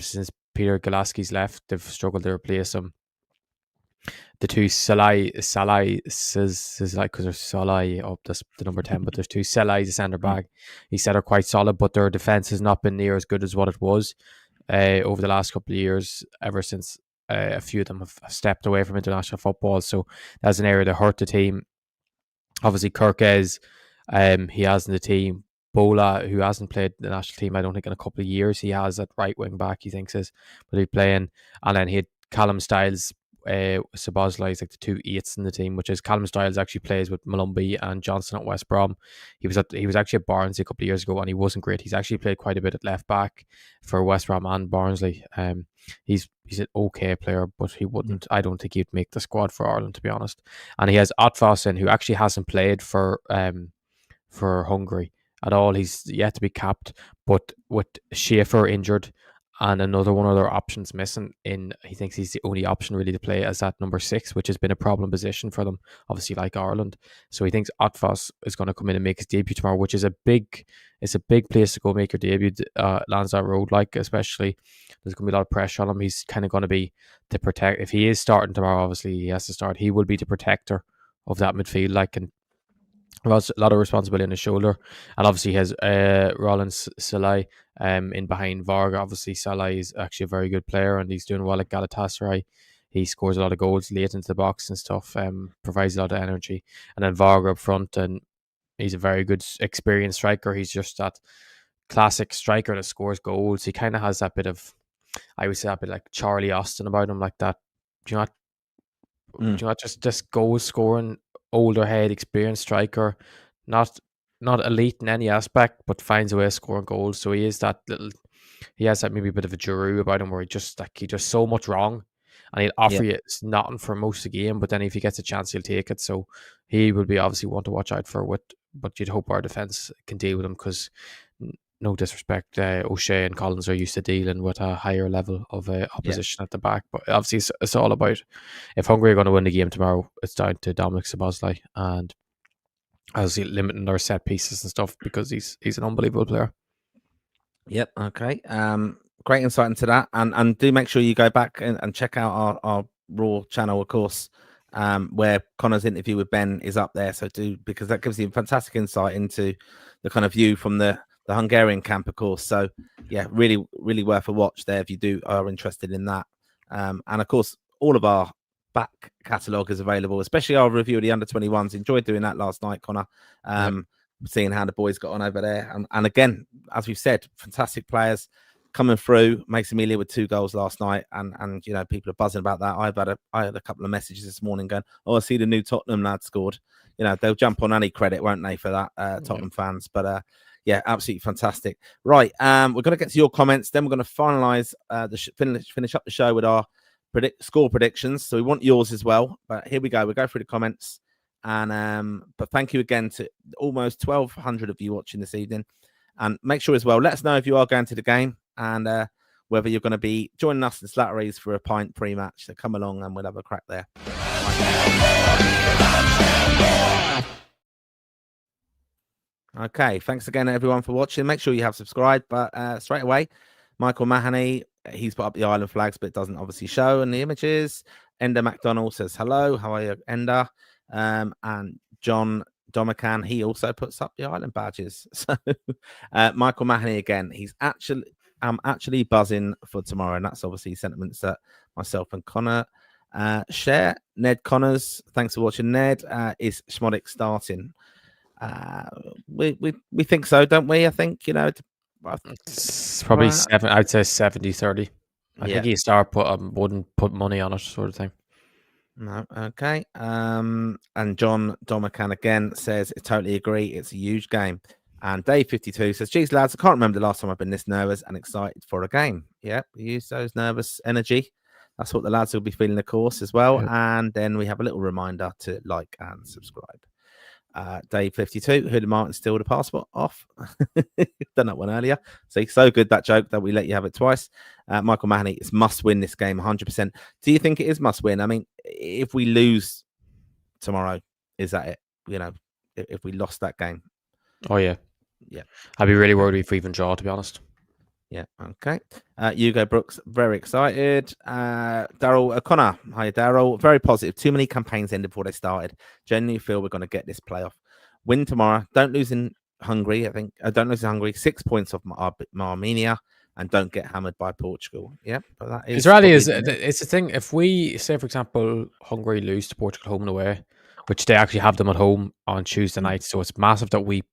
since Peter Galaski's left, they've struggled to replace him. The two Salai says like, because there's Salai up the number 10, but there's two Salai, the centre back. He said are quite solid, but their defense has not been near as good as what it was over the last couple of years, ever since a few of them have stepped away from international football. So that's an area that hurt the team. Obviously, Kirkez, he has in the team. Bola, who hasn't played the national team, I don't think, in a couple of years. He has at right wing back, he thinks is, but he's playing. And then he had Callum Styles, Sabozlai is like the two eights in the team, which is Callum Styles actually plays with Malumbi and Johnson at West Brom. He was actually at Barnsley a couple of years ago, and he wasn't great. He's actually played quite a bit at left back for West Brom and Barnsley. He's an okay player, but he wouldn't. I don't think he'd make the squad for Ireland, to be honest. And he has Otfasen, who actually hasn't played for Hungary at all. He's yet to be capped, but with Schaefer injured and another one of their options missing, he thinks he's the only option really to play as that number 6, which has been a problem position for them, obviously, like Ireland. So he thinks Otfos is going to come in and make his debut tomorrow, which is a big place to go make your debut, Lansdowne Road, like, especially there's going to be a lot of pressure on him. He's kind of going to be the protect. If he is starting tomorrow, obviously he has to start. He will be the protector of that midfield, like, and a lot of responsibility on his shoulder. And obviously he has Rollins Salai in behind Varga. Obviously Salai is actually a very good player, and he's doing well at Galatasaray. He scores a lot of goals late into the box and stuff, provides a lot of energy. And then Varga up front, and he's a very good experienced striker. He's just that classic striker that scores goals. He kind of has that bit of, I would say, a bit like Charlie Austin about him, like that. Do you know, just goal scoring, older head, experienced striker, not elite in any aspect, but finds a way of scoring goals. So he has that maybe a bit of a Giroud about him, where he does so much wrong, and he'll offer you nothing for most of the game, but then if he gets a chance, he'll take it. So he will be obviously one to watch out for. But you'd hope our defense can deal with him, because no disrespect, O'Shea and Collins are used to dealing with a higher level of opposition at the back. But obviously it's all about, if Hungary are going to win the game tomorrow, it's down to Dominic Szoboszlai, and obviously limiting their set pieces and stuff, because he's an unbelievable player. Yep. Okay. Great insight into that, and do make sure you go back and check out our Raw channel, of course, where Connor's interview with Ben is up there. So because that gives you a fantastic insight into the kind of view from the Hungarian camp, of course. So yeah, really, really worth a watch there if you are interested in that. And of course, all of our back catalogue is available, especially our review of the under-21s. Enjoyed doing that last night, Connor. Seeing how the boys got on over there. And again, as we've said, fantastic players coming through. Mace Amelia with 2 goals last night, and you know, people are buzzing about that. I had a couple of messages this morning going, "Oh, I see the new Tottenham lad scored." You know, they'll jump on any credit, won't they, for that, Tottenham fans? But yeah, absolutely fantastic. Right, we're going to get to your comments. Then we're going to finalise finish up the show with our score predictions. So we want yours as well. But here we go. We'll go through the comments. And but thank you again to almost 1,200 of you watching this evening. And make sure as well, let us know if you are going to the game, and whether you're going to be joining us in Slatterys for a pint pre-match. So come along and we'll have a crack there. Okay, thanks again everyone for watching. Make sure you have subscribed. But straight away, Michael Mahoney, he's put up the Ireland flags, but it doesn't obviously show in the images. Ender McDonald says hello. How are you, Ender? And John Domacan, he also puts up the Ireland badges. So Michael Mahoney again, I'm actually buzzing for tomorrow, and that's obviously sentiments that myself and Connor share. Ned Connors, thanks for watching, Ned. Is Schmodic starting? We think so, don't we? I think, you know, It's probably seven. I'd say 70-30. I think you start wouldn't put money on it, sort of thing. No, okay. And John Domacan again says, I totally agree. It's a huge game. And Dave52 says, geez, lads, I can't remember the last time I've been this nervous and excited for a game. Yeah, we use those nervous energy. That's what the lads will be feeling, of course, as well. Yep. And then we have a little reminder to like and subscribe. Dave52, Hood Martin steal the passport off. Done that one earlier. See, so good that joke that we let you have it twice. Michael Mahoney, it's must win this game 100%. Do you think it is must win? I mean, if we lose tomorrow, is that it? You know, if we lost that game. Oh, yeah. Yeah. I'd be really worried if we even draw, to be honest. Yeah, okay. Hugo Brooks, very excited. Daryl O'Connor, hi Daryl, very positive. Too many campaigns ended before they started. Genuinely feel we're going to get this playoff. Win tomorrow. Don't lose in Hungary. I think don't lose in Hungary. 6 points off Armenia, and don't get hammered by Portugal. Yeah, but that is. It's the thing. If we say, for example, Hungary lose to Portugal home and away, which they actually have them at home on Tuesday night, so it's massive that we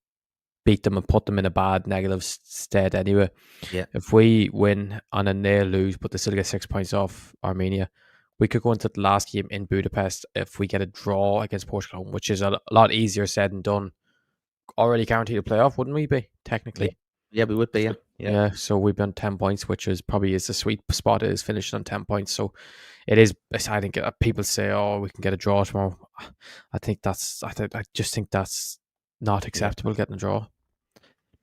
beat them and put them in a bad negative stead anyway. Yeah. If we win and then they lose, but they still get 6 points off Armenia, we could go into the last game in Budapest if we get a draw against Portugal, which is a lot easier said than done. Already guaranteed a playoff, wouldn't we be, technically? Yeah, we would be, yeah. So we've been 10 points, which is probably is the sweet spot, is finishing on 10 points. So it is, I think people say, oh, we can get a draw tomorrow. I just think that's not acceptable, getting a draw.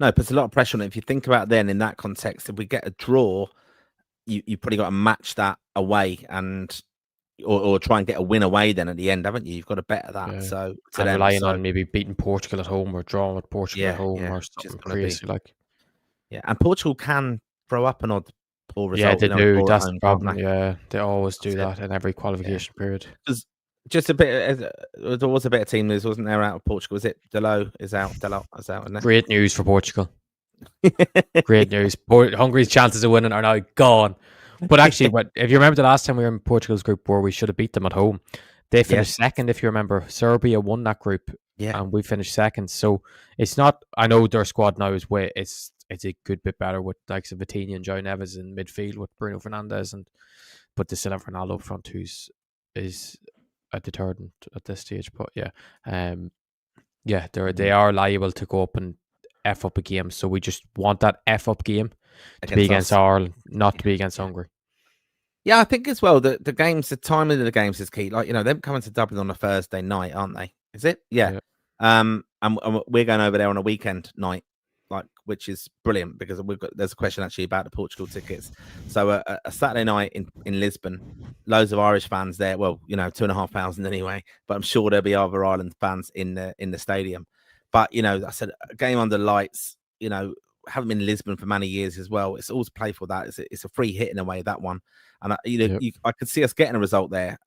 No, it puts a lot of pressure on it. If you think about then in that context, if we get a draw, you probably got to match that away and or try and get a win away then at the end, haven't you? You've got to better that. Yeah. So relying on maybe beating Portugal at home or drawing with Portugal at home or something crazy like. Yeah, and Portugal can throw up an odd poor result. Yeah, they do. That's the problem. Yeah, they always do that in every qualification period. Just a bit. There was a bit of team news, wasn't there, out of Portugal? Was it Delot is out? Delot is out, isn't it? Great news for Portugal. Great news. Hungary's chances of winning are now gone. But actually, if you remember the last time we were in Portugal's group where we should have beat them at home, they finished second. If you remember, Serbia won that group, and we finished second. So it's not. I know their squad now is way. It's a good bit better with like Vitinha and Joe Neves in midfield with Bruno Fernandes, but they still have Ronaldo up front, who's is a deterrent at this stage. But they are liable to go up and F up a game. So we just want that F up game to be against Ireland, not to be against Hungary. Yeah, I think as well the games, the timing of the games is key. Like, you know, they're coming to Dublin on a Thursday night, aren't they? Is it? Yeah. And we're going over there on a weekend night, like, which is brilliant because there's a question actually about the Portugal tickets. So a Saturday night in Lisbon, loads of Irish fans there. Well, you know, 2,500 anyway, but I'm sure there'll be other Ireland fans in the stadium. But, you know, I said a game under lights, you know, haven't been in Lisbon for many years as well. It's always play for that. It's a free hit in a way, that one. And I could see us getting a result there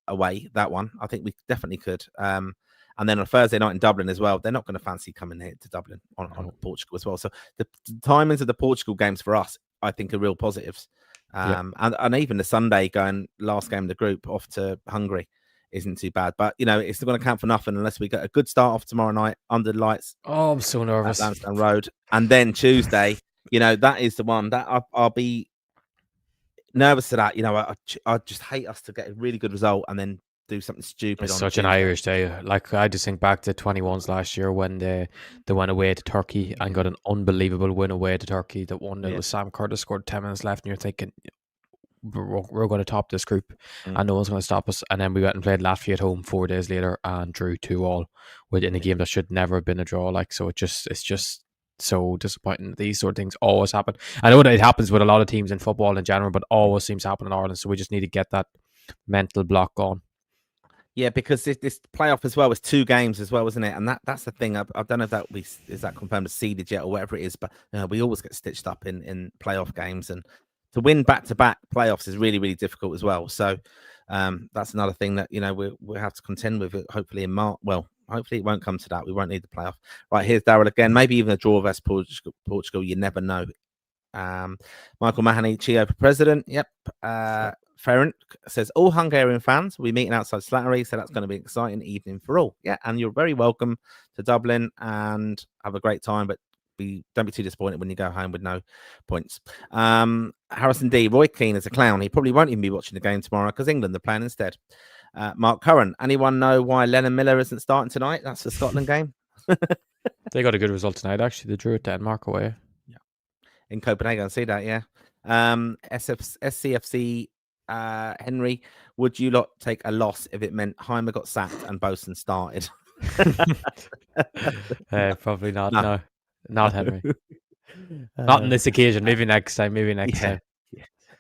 away, that one. I think we definitely could. And then on Thursday night in Dublin as well, they're not going to fancy coming here to Dublin on Portugal as well. So the timings of the Portugal games for us, I think, are real positives. And even the Sunday going last game of the group off to Hungary isn't too bad. But, you know, it's not going to count for nothing unless we get a good start off tomorrow night under the lights. Oh, I'm so nervous. At Lansdowne Road. And then Tuesday, you know, that is the one that I'll be nervous to that. You know, I just hate us to get a really good result and then do something stupid. It's such an Irish day. Like, I just think back to 21s last year when they went away to Turkey and got an unbelievable win away to Turkey. That one that was Sam Curtis scored 10 minutes left, and you're thinking, we're going to top this group and no one's going to stop us. And then we went and played Latvia at home 4 days later and drew 2-2 in a game that should never have been a draw. Like, so it's just so disappointing. These sort of things always happen. I know that it happens with a lot of teams in football in general, but always seems to happen in Ireland. So we just need to get that mental block on. Yeah, because this playoff as well was 2 games as well, wasn't it? And that's the thing. I don't know if is that confirmed as seeded yet or whatever it is, but we always get stitched up in playoff games, and to win back-to-back playoffs is really, really difficult as well. So that's another thing that, you know, we'll have to contend with it, hopefully in March. Well, hopefully it won't come to that. We won't need the playoff. Right, here's Daryl again. Maybe even a draw versus Portugal. You never know. Michael Mahoney, Chio for president. Yep. Ferenc says, all Hungarian fans will be meeting outside Slattery, so that's going to be an exciting evening for all. Yeah, and you're very welcome to Dublin and have a great time, but don't be too disappointed when you go home with no points. Harrison D. Roy Keane is a clown. He probably won't even be watching the game tomorrow because England are playing instead. Mark Curran. Anyone know why Lennon Miller isn't starting tonight? That's the Scotland game. They got a good result tonight. Actually, they drew at Denmark away. Yeah, in Copenhagen. I see that. Yeah. SCFC. Henry, would you lot take a loss if it meant Heimer got sacked and Bosun started? Probably not. No, not Henry. Not on this occasion. Maybe next time. Yeah.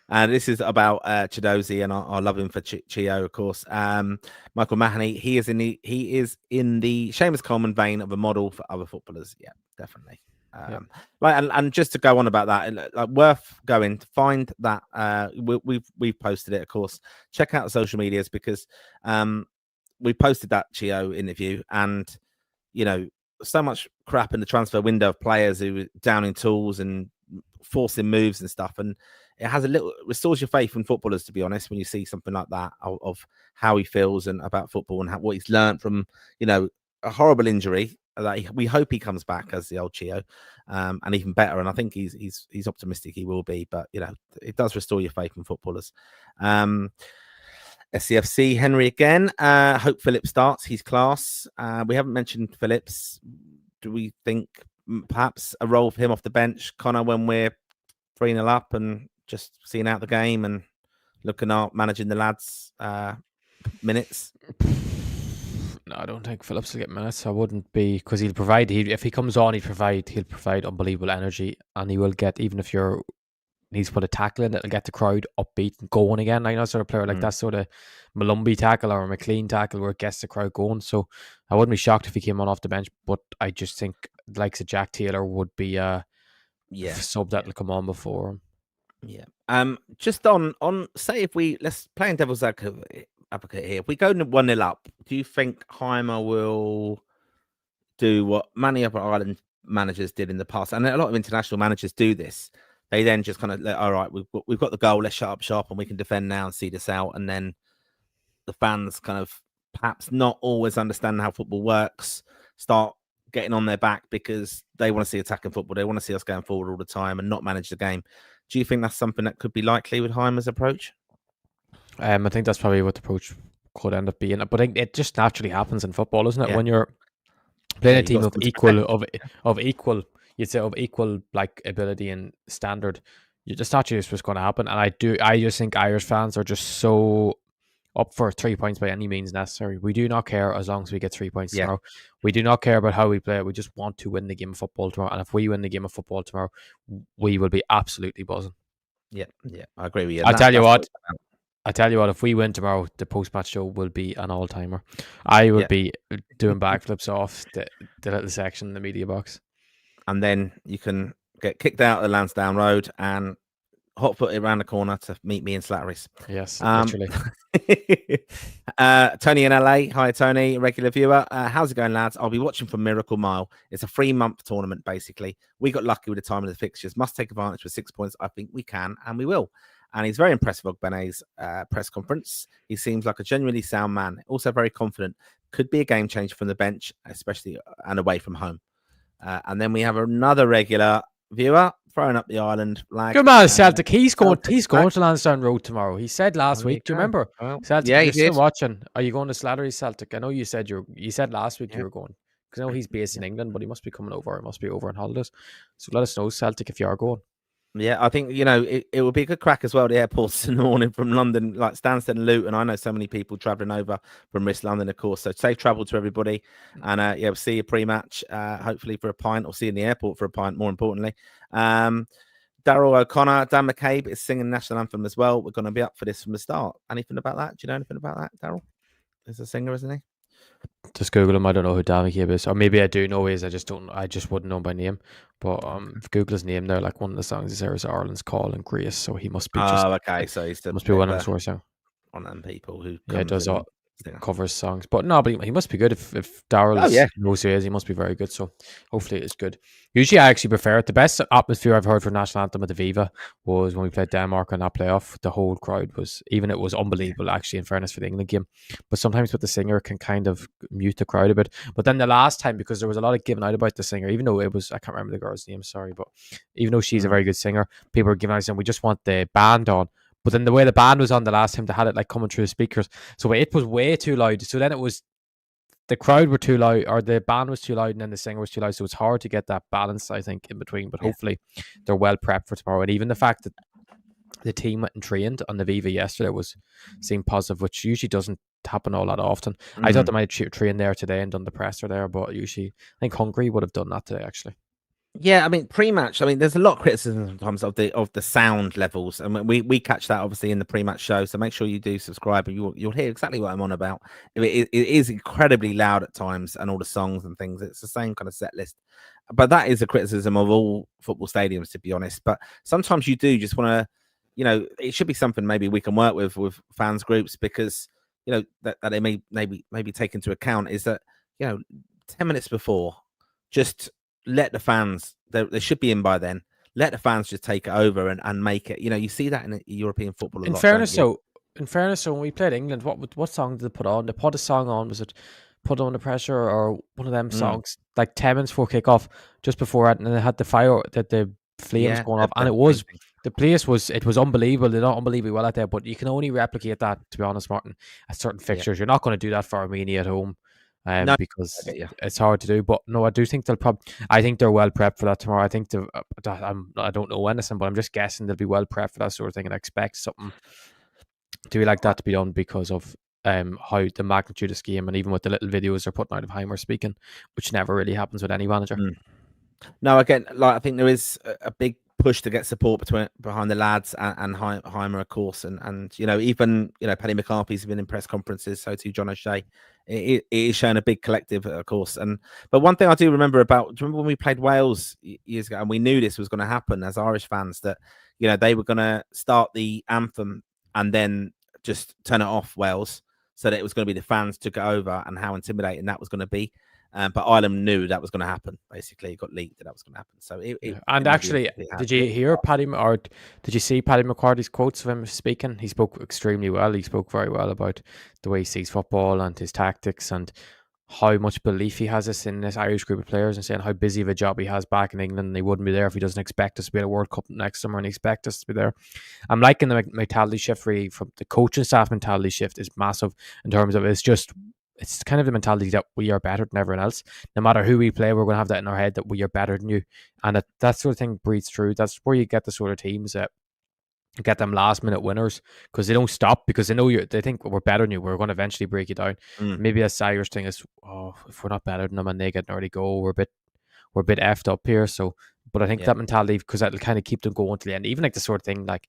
And this is about Chiedozie, and I love him for Chio, of course. Michael Mahoney, he is in the Seamus Coleman vein of a model for other footballers. Yeah, definitely. Right, and just to go on about that, like, worth going to find that. We've posted it, of course. Check out the social medias because we posted that Chio interview, and so much crap in the transfer window of players who were downing tools and forcing moves and stuff, and it restores your faith in footballers, to be honest, when you see something like that of how he feels and about football and what he's learned from a horrible injury. That we hope he comes back as the old Chio, and even better. And I think he's optimistic he will be. But it does restore your faith in footballers. SCFC Henry again. Hope Phillips starts. He's class. We haven't mentioned Phillips. Do we think perhaps a role for him off the bench, Connor, when we're 3-0 up and just seeing out the game and looking out, managing the lads' minutes? No, I don't think Phillips will get minutes. I wouldn't be, because he'll provide. If he comes on, he'll provide unbelievable energy, and he will get, even if you're needs to put a tackle in, it'll get the crowd upbeat and going again. I know sort of player like that sort of Malumbi tackle or a McLean tackle where it gets the crowd going. So I wouldn't be shocked if he came on off the bench, but I just think the likes of Jack Taylor would be sub that'll come on before him. Yeah. Just on say if let's play in devil's advocate here. If we go 1-0 up, do you think Heimer will do what many other Ireland managers did in the past? And a lot of international managers do this. They then just kind of, all right, we've got the goal, let's shut up shop and we can defend now and see this out. And then the fans kind of perhaps not always understand how football works, start getting on their back because they want to see attacking football. They want to see us going forward all the time and not manage the game. Do you think that's something that could be likely with Heimer's approach? I think that's probably what the approach could end up being. But it just naturally happens in football, isn't it? Yeah. When you're playing a team of equal like ability and standard, you just naturally just what's going to happen. And I just think Irish fans are just so up for 3 points by any means necessary. We do not care as long as we get 3 points tomorrow. We do not care about how we play. We just want to win the game of football tomorrow. And if we win the game of football tomorrow, we will be absolutely buzzing. Yeah, I agree with you. I tell you what, if we win tomorrow, the post-match show will be an all-timer. I will be doing backflips off the little section in the media box. And then you can get kicked out of the Lansdowne Road and hot-footed around the corner to meet me in Slatterys. Yes, literally. Tony in LA. Hi, Tony, regular viewer. How's it going, lads? I'll be watching from Miracle Mile. It's a 3-month tournament, basically. We got lucky with the time of the fixtures. Must take advantage with 6 points. I think we can, and we will. And he's very impressive, Ogbene's press conference. He seems like a genuinely sound man. Also very confident. Could be a game changer from the bench, especially and away from home. And then we have another regular viewer throwing up the Ireland flag. Good man, Celtic. He's going to Lansdowne Road tomorrow. He said last week. Do you remember? Well, Celtic, you're still watching. Are you going to Slattery, Celtic? I know you said you said last week you were going. Because I know he's based in England, but he must be coming over. He must be over on holidays. So let us know, Celtic, if you are going. Yeah, I think, it will be a good crack as well. The airports in the morning from London, like Stansted and Luton. I know so many people travelling over from West London, of course. So safe travel to everybody. And we'll see you pre-match, hopefully for a pint, or see you in the airport for a pint, more importantly. Daryl O'Connor, Dan McCabe is singing the national anthem as well. We're going to be up for this from the start. Anything about that? Do you know anything about that, Daryl? He's a singer, isn't he? Just Google him. I don't know who Dan McCabe is, or maybe I do know who he is. I just wouldn't know by name. But if Google his name there, like one of the songs is there's Ireland's Call and Grace, so he must be. Okay, so he's must be one of them sort of on them people who does covers songs. But no, but he must be good if Daryl knows who he is. He must be very good. So hopefully it's good. Usually I actually prefer it. The best atmosphere I've heard for national anthem at the Viva was when we played Denmark on that playoff. The whole crowd was it was unbelievable actually, in fairness, for the England game. But sometimes with the singer can kind of mute the crowd a bit. But then the last time, because there was a lot of giving out about the singer, even though I can't remember the girl's name, sorry, but even though she's a very good singer, people were giving out saying we just want the band on. But then the way the band was on the last time, they had it like coming through the speakers. So it was way too loud. So then it was the crowd were too loud, or the band was too loud, and then the singer was too loud. So it's hard to get that balance, I think, in between. But hopefully they're well prepped for tomorrow. And even the fact that the team went and trained on the Viva yesterday seemed positive, which usually doesn't happen all that often. I thought they might train there today and done the presser there, but usually I think Hungary would have done that today, actually. Yeah, I mean, pre-match. I mean, there's a lot of criticism sometimes of the sound levels, and we catch that obviously in the pre-match show. So make sure you do subscribe, and you'll hear exactly what I'm on about. It is incredibly loud at times, and all the songs and things. It's the same kind of set list, but that is a criticism of all football stadiums, to be honest. But sometimes you do just want to, it should be something maybe we can work with fans groups, because that they maybe take into account is that 10 minutes before, just let the fans, they should be in by then. Let the fans just take it over and make it. You see that in European football a lot. In fairness, when we played England, what song did they put on? They put a song on. Was it Put Under Pressure or one of them songs? Like 10 minutes before kickoff, just before it, and they had the fire that the flames going off, and it was the place was unbelievable. They're not unbelievably well at there, but you can only replicate that, to be honest, Martin, at certain fixtures. You're not going to do that for Armenia at home. No, because it's hard to do, but no, I do think I think they're well prepped for that tomorrow. I think I don't know anything, but I'm just guessing they'll be well prepped for that sort of thing, and I expect something to be like that to be done because of how the magnitude of this game, and even with the little videos they're putting out of Heimer speaking, which never really happens with any manager. No, again, I think there is a big push to get support behind the lads and Heimer, of course, and even Paddy McCarthy's been in press conferences, so too John O'Shea. It is showing a big collective, of course. But one thing I do remember do you remember when we played Wales years ago, and we knew this was going to happen as Irish fans, that they were going to start the anthem and then just turn it off, Wales, so that it was going to be the fans took it over, and how intimidating that was going to be. But Ireland knew that was going to happen. Basically, it got leaked that was going to happen. So, did you hear did you see Paddy McCarthy's quotes of him speaking? He spoke extremely well. He spoke very well about the way he sees football and his tactics, and how much belief he has in this Irish group of players, and saying how busy of a job he has back in England, and he wouldn't be there if he doesn't expect us to be at a World Cup next summer, and he expects us to be there. I'm liking the mentality shift really from the coaching staff. Mentality shift is massive in terms of it's kind of the mentality that we are better than everyone else. No matter who we play, we're going to have that in our head that we are better than you. And that sort of thing breathes through. That's where you get the sort of teams that get them last minute winners, because they don't stop, because they think we're better than you. We're going to eventually break you down. Maybe a Irish thing is, if we're not better than them and they get an early goal, we're a bit effed up here. So, but I think that mentality, because that'll kind of keep them going to the end. Even like the sort of thing, like,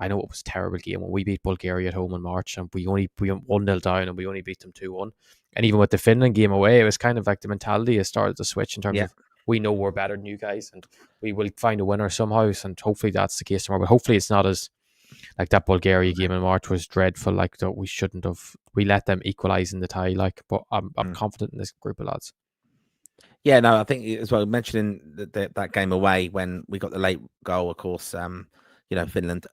I know it was a terrible game when we beat Bulgaria at home in March, and we went 1-0 down and we only beat them 2-1. And even with the Finland game away, it was kind of like the mentality has started to switch in terms of, we know we're better than you guys, and we will find a winner somehow. And hopefully that's the case tomorrow. But hopefully it's not as like that Bulgaria game in March was dreadful. Like, that we shouldn't have. We let them equalise in the tie. Like, but I'm confident in this group of lads. Yeah, no, I think as well, mentioning that game away when we got the late goal, of course, Finland,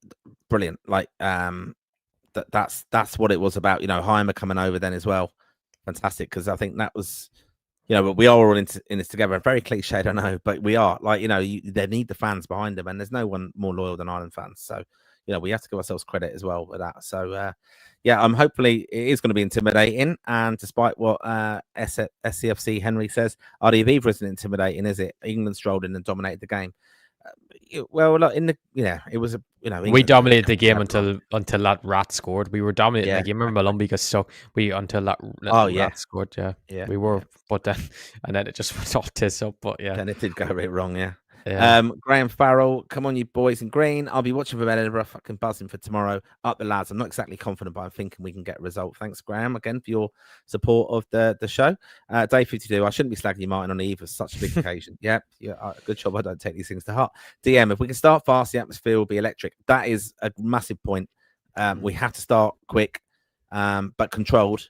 brilliant. Like, that's what it was about. Heimer coming over then as well, fantastic, because I think that was, but we are all in this together. Very cliched, I know, but we are. Like, they need the fans behind them, and there's no one more loyal than Ireland fans. So, we have to give ourselves credit as well for that. So, hopefully it is going to be intimidating. And despite what SCFC Henry says, RDV isn't intimidating, is it? England strolled in and dominated the game. Well, it was we dominated the game until that rat scored. We were dominating the game. Remember, Malumbi got stuck. Until that rat scored. Yeah, we were. But then, and then it just went all tits up. But yeah, then it did go a bit wrong. Yeah. Graham Farrell, come on, you boys in green. I'll be watching for Edinburgh. Fucking buzzing for tomorrow. Up the lads. I'm not exactly confident, but I'm thinking we can get a result. Thanks, Graham, again for your support of the show. Day 52. I shouldn't be slagging you, Martin, on the eve of such a big occasion. Yeah, good job. I don't take these things to heart. DM, if we can start fast, the atmosphere will be electric. That is a massive point. We have to start quick, but controlled.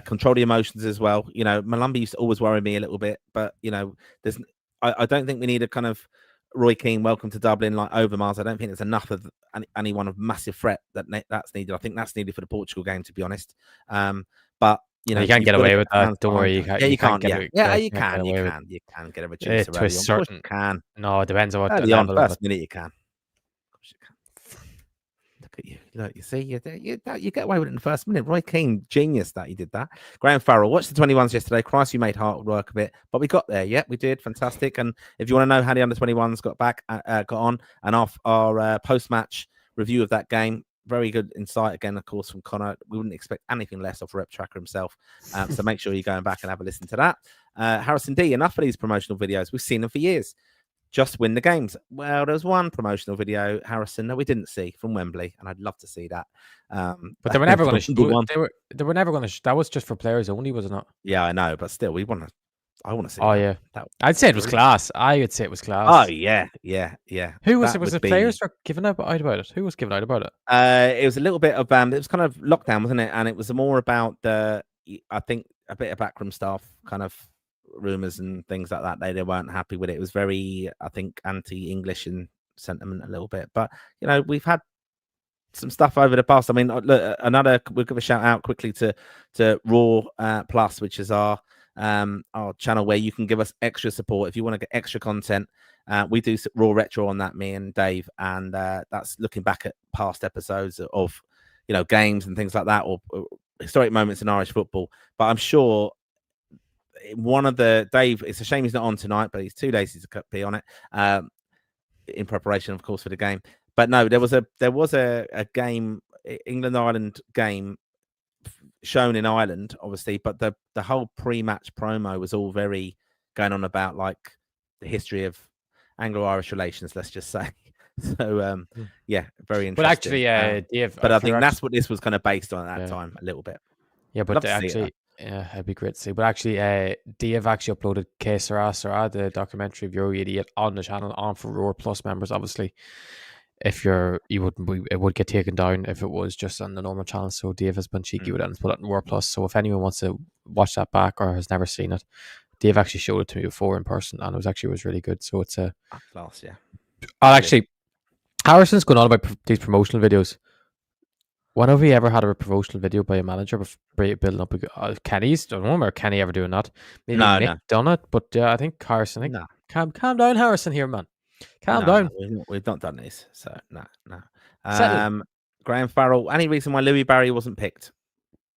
Control the emotions as well. You know, Malumbi used to always worry me a little bit, but you know, I don't think we need a kind of Roy Keane welcome to Dublin like Overmars. I don't think there's enough of anyone of massive threat that's needed. I think that's needed for the Portugal game, to be honest. But you know, you can't get away with that. Don't worry, you you can't get get it. Yeah, you get can. away You with can. You can get a it reducer to a early on. Of course certain. you can. No, it depends on what Early on, level of first it. minute you can. Of course you can. Look at you. Look, you see, you get away with it in the first minute. Roy Keane, genius that he did that. Graham Farrell, watched the 21s yesterday. Christ, you made hard work of it, but we got there. Yeah, we did. Fantastic. And if you want to know how the under 21s got on, and off our post-match review of that game, very good insight again, of course, from Connor. We wouldn't expect anything less off Rep Tracker himself. So make sure you're going back and have a listen to that. Harrison D, enough of these promotional videos. We've seen them for years. Just win the games. Well, there's one promotional video, Harrison, that we didn't see from Wembley, and I'd love to see that. But they were never going to. They were never going to. That was just for players only, was it not? Yeah, I know, but still, I want to see. Oh that. yeah, I'd say it was class. I would say it was class. Oh yeah. Who was it? Was the players were giving out about it? Who was giving out about it? It was a little bit of it was kind of lockdown, wasn't it? And it was more about I think a bit of backroom staff kind of rumors and things like that. They weren't happy with it. It was very, I think, anti-English in sentiment a little bit. But you know, we've had some stuff over the past. I mean, look, we'll give a shout out quickly to Raw Plus, which is our channel where you can give us extra support if you want to get extra content. We do Raw Retro on that, me and Dave, and that's looking back at past episodes of, you know, games and things like that, or historic moments in Irish football. But I'm sure one of the Dave, it's a shame he's not on tonight, but he's too lazy to be on it in preparation, of course, for the game. But no, there was a game, England Ireland game shown in Ireland, obviously, but the whole pre-match promo was all very going on about like the history of Anglo-Irish relations, let's just say. So yeah, very interesting. But actually, Dave, but I think that's what this was kind of based on at that time, a little bit. Yeah, but actually, yeah, it'd be great to see. But actually, Dave actually uploaded Que Sera Sera, the documentary of Euro Idiot, on the channel, on for Roar Plus members. Obviously, if it would get taken down if it was just on the normal channel. So Dave has been cheeky with it and put it in Roar Plus. So if anyone wants to watch that back or has never seen it, Dave actually showed it to me before in person, and it was really good. So it's a class, yeah. Actually, Harrison's going on about these promotional videos. When have we ever had a promotional video by a manager building up? Kenny's, I don't remember Kenny ever doing that. Maybe Nick done it, but I think Harrison. Calm down, Harrison. Here, man. Calm down. We've not done this, so no. Graham Farrell. Any reason why Louis Barry wasn't picked?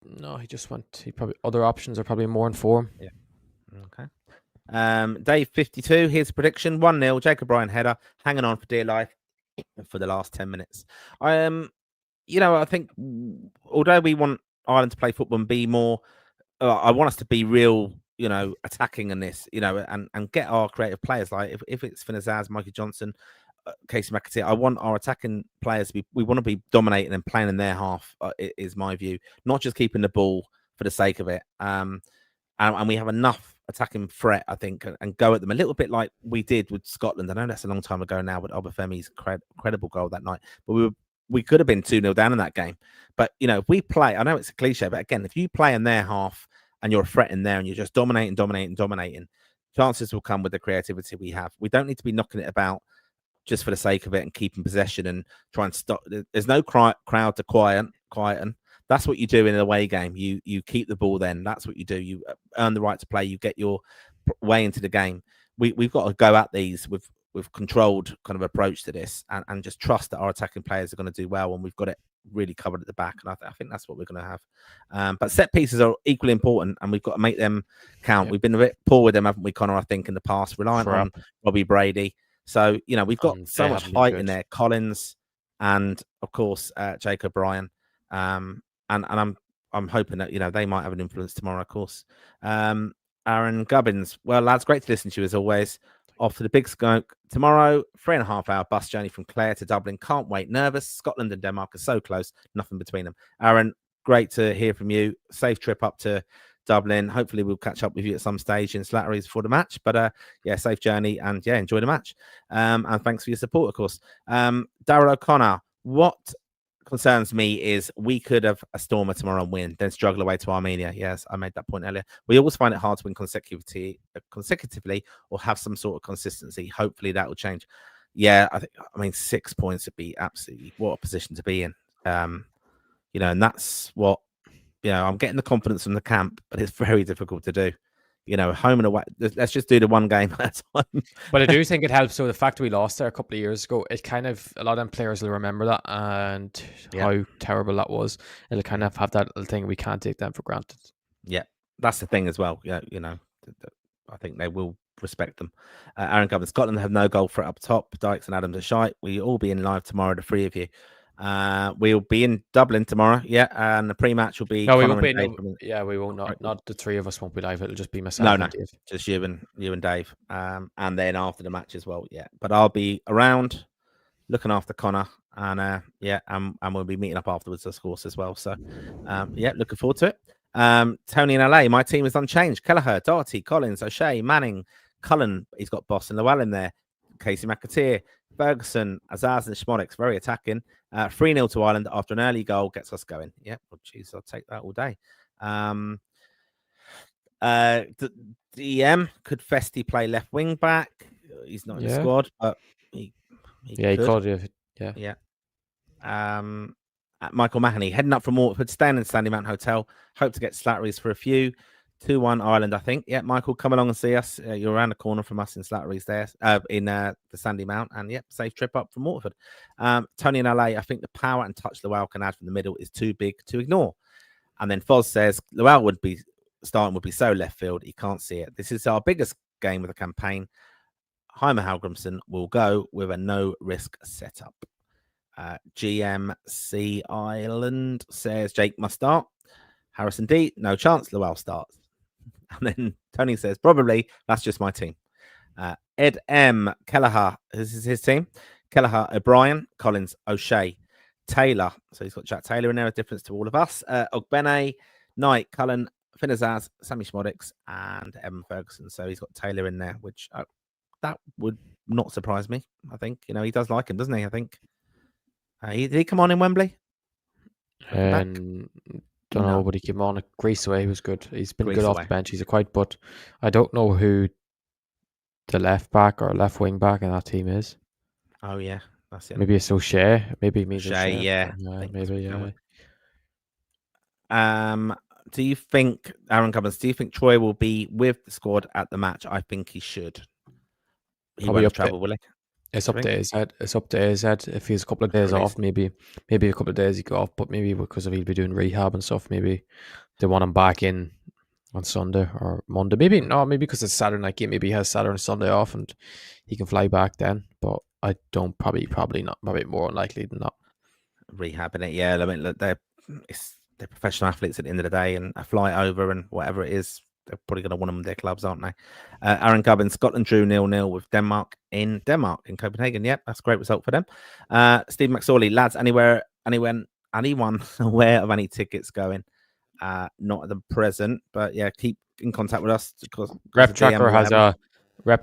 No, he just went. He probably other options are probably more in form. Yeah. Okay. Dave 52. Here's a prediction: 1-0. Jacob Bryan header, hanging on for dear life for the last 10 minutes. You know, I think although we want Ireland to play football and be more, I want us to be real, you know, attacking in this, you know, and get our creative players. Like if it's Finn Azaz, Mikey Johnson, Casey McAteer, I want our attacking players to be, we want to be dominating and playing in their half, is my view, not just keeping the ball for the sake of it. And we have enough attacking threat, I think, and go at them a little bit like we did with Scotland. I know that's a long time ago now, but Obafemi's incredible goal that night. But we could have been 2-0 down in that game. But, you know, if we play, I know it's a cliche, but again, if you play in their half and you're a threat in there and you're just dominating, chances will come with the creativity we have. We don't need to be knocking it about just for the sake of it and keeping possession and try and stop. There's no crowd to quieten. That's what you do in an away game. You keep the ball then. That's what you do. You earn the right to play. You get your way into the game. We've got to go at these with controlled kind of approach to this and just trust that our attacking players are going to do well, and we've got it really covered at the back. And I think that's what we're going to have. But set pieces are equally important, and we've got to make them count. We've been a bit poor with them, haven't we, Connor? I think in the past, reliant on Robbie Brady. So, you know, we've got so much height in there. Collins and, of course, Jacob Bryan. And I'm hoping that, you know, they might have an influence tomorrow, of course. Aaron Gubbins. Well, lads, great to listen to you as always. Off to the big scope tomorrow. 3.5 hour bus journey from Clare to Dublin. Can't wait. Nervous. Scotland and Denmark are so close. Nothing between them. Aaron, great to hear from you. Safe trip up to Dublin. Hopefully we'll catch up with you at some stage in Slattery's for the match. But yeah, safe journey and yeah, enjoy the match. And thanks for your support, of course. Darryl O'Connor, what concerns me is we could have a Stormer tomorrow and win, then struggle away to Armenia. Yes, I made that point earlier. We always find it hard to win consecutively or have some sort of consistency. Hopefully that will change. Yeah, I mean 6 points would be absolutely what a position to be in. You know, and that's what, you know, I'm getting the confidence from the camp, but it's very difficult to do. You know, home and away. Let's just do the one game at a time. But I do think it helps. So the fact we lost there a couple of years ago, it kind of, a lot of them players will remember that and how terrible that was. It'll kind of have that little thing. We can't take them for granted. Yeah, that's the thing as well. Yeah, you know, I think they will respect them. Aaron Governor, Scotland have no goal for it up top. Dykes and Adams are shite. We all be in live tomorrow, the three of you. We'll be in Dublin tomorrow, and the pre-match will be. No, we won't be. We won't. Not the three of us won't be live. It'll just be myself. No, and Dave. Just you and Dave. And then after the match as well. Yeah, but I'll be around, looking after Connor, and and we'll be meeting up afterwards, of course, as well. So, looking forward to it. Tony in LA, my team is unchanged. Kelleher, Doherty, Collins, O'Shea, Manning, Cullen. He's got Boss and Llewellyn there. Casey McAteer, Ferguson, Azaz, and Schmodix, very attacking. 3-0 to Ireland after an early goal gets us going. Yeah, well, geez, I'll take that all day. DM, could Festi play left wing back? He's not in the squad, but he could. Yeah. Michael Mahoney, heading up from Waterford, staying in Sandy Mount Hotel. Hope to get Slattery's for a few. 2-1 Ireland, I think. Yeah, Michael, come along and see us. You're around the corner from us in Slattery's there, in the Sandy Mount. And safe trip up from Waterford. Tony in LA, I think the power and touch Lowell can add from the middle is too big to ignore. And then Foz says Lowell would be so left field. He can't see it. This is our biggest game of the campaign. Heimer Halgrimson will go with a no risk setup. GMC Ireland says Jake must start. Harrison D, no chance Lowell starts. And then Tony says, probably, that's just my team. Ed M, Kelleher, this is his team. Kelleher, O'Brien, Collins, O'Shea, Taylor. So he's got Jack Taylor in there, a difference to all of us. Ogbene, Knight, Cullen, Finnazaz, Sammy Schmodix, and Evan Ferguson. So he's got Taylor in there, which that would not surprise me. I think, you know, he does like him, doesn't he? I think. Did he come on in Wembley? Don't know, but he came on. Greece away, he was good. He's been good off the bench. He's but I don't know who the left back or left wing back in that team is. Oh yeah, that's it. Maybe it's O'Shea. Maybe it means O'Shea. Yeah, maybe. Do you think, Aaron Cummins? Do you think Troy will be with the squad at the match? I think he should. He won't travel, will he? It's up to his head. It's up to his head. If he's a couple of days off, maybe a couple of days he go off, but maybe because he'll be doing rehab and stuff, maybe they want him back in on Sunday or Monday. Maybe because it's Saturday night game. Maybe he has Saturday and Sunday off and he can fly back then. But I don't probably not. Probably more unlikely than not. Rehabbing it, yeah. I mean, look, they're professional athletes at the end of the day, and a flight over and whatever it is, they're probably going to want them in their clubs, aren't they? Aaron Gubbins, Scotland drew 0-0 with Denmark in Copenhagen. Yep, that's a great result for them. Steve McSorley, lads, anyone aware of any tickets going? Not at the present, but yeah, keep in contact with us. Rep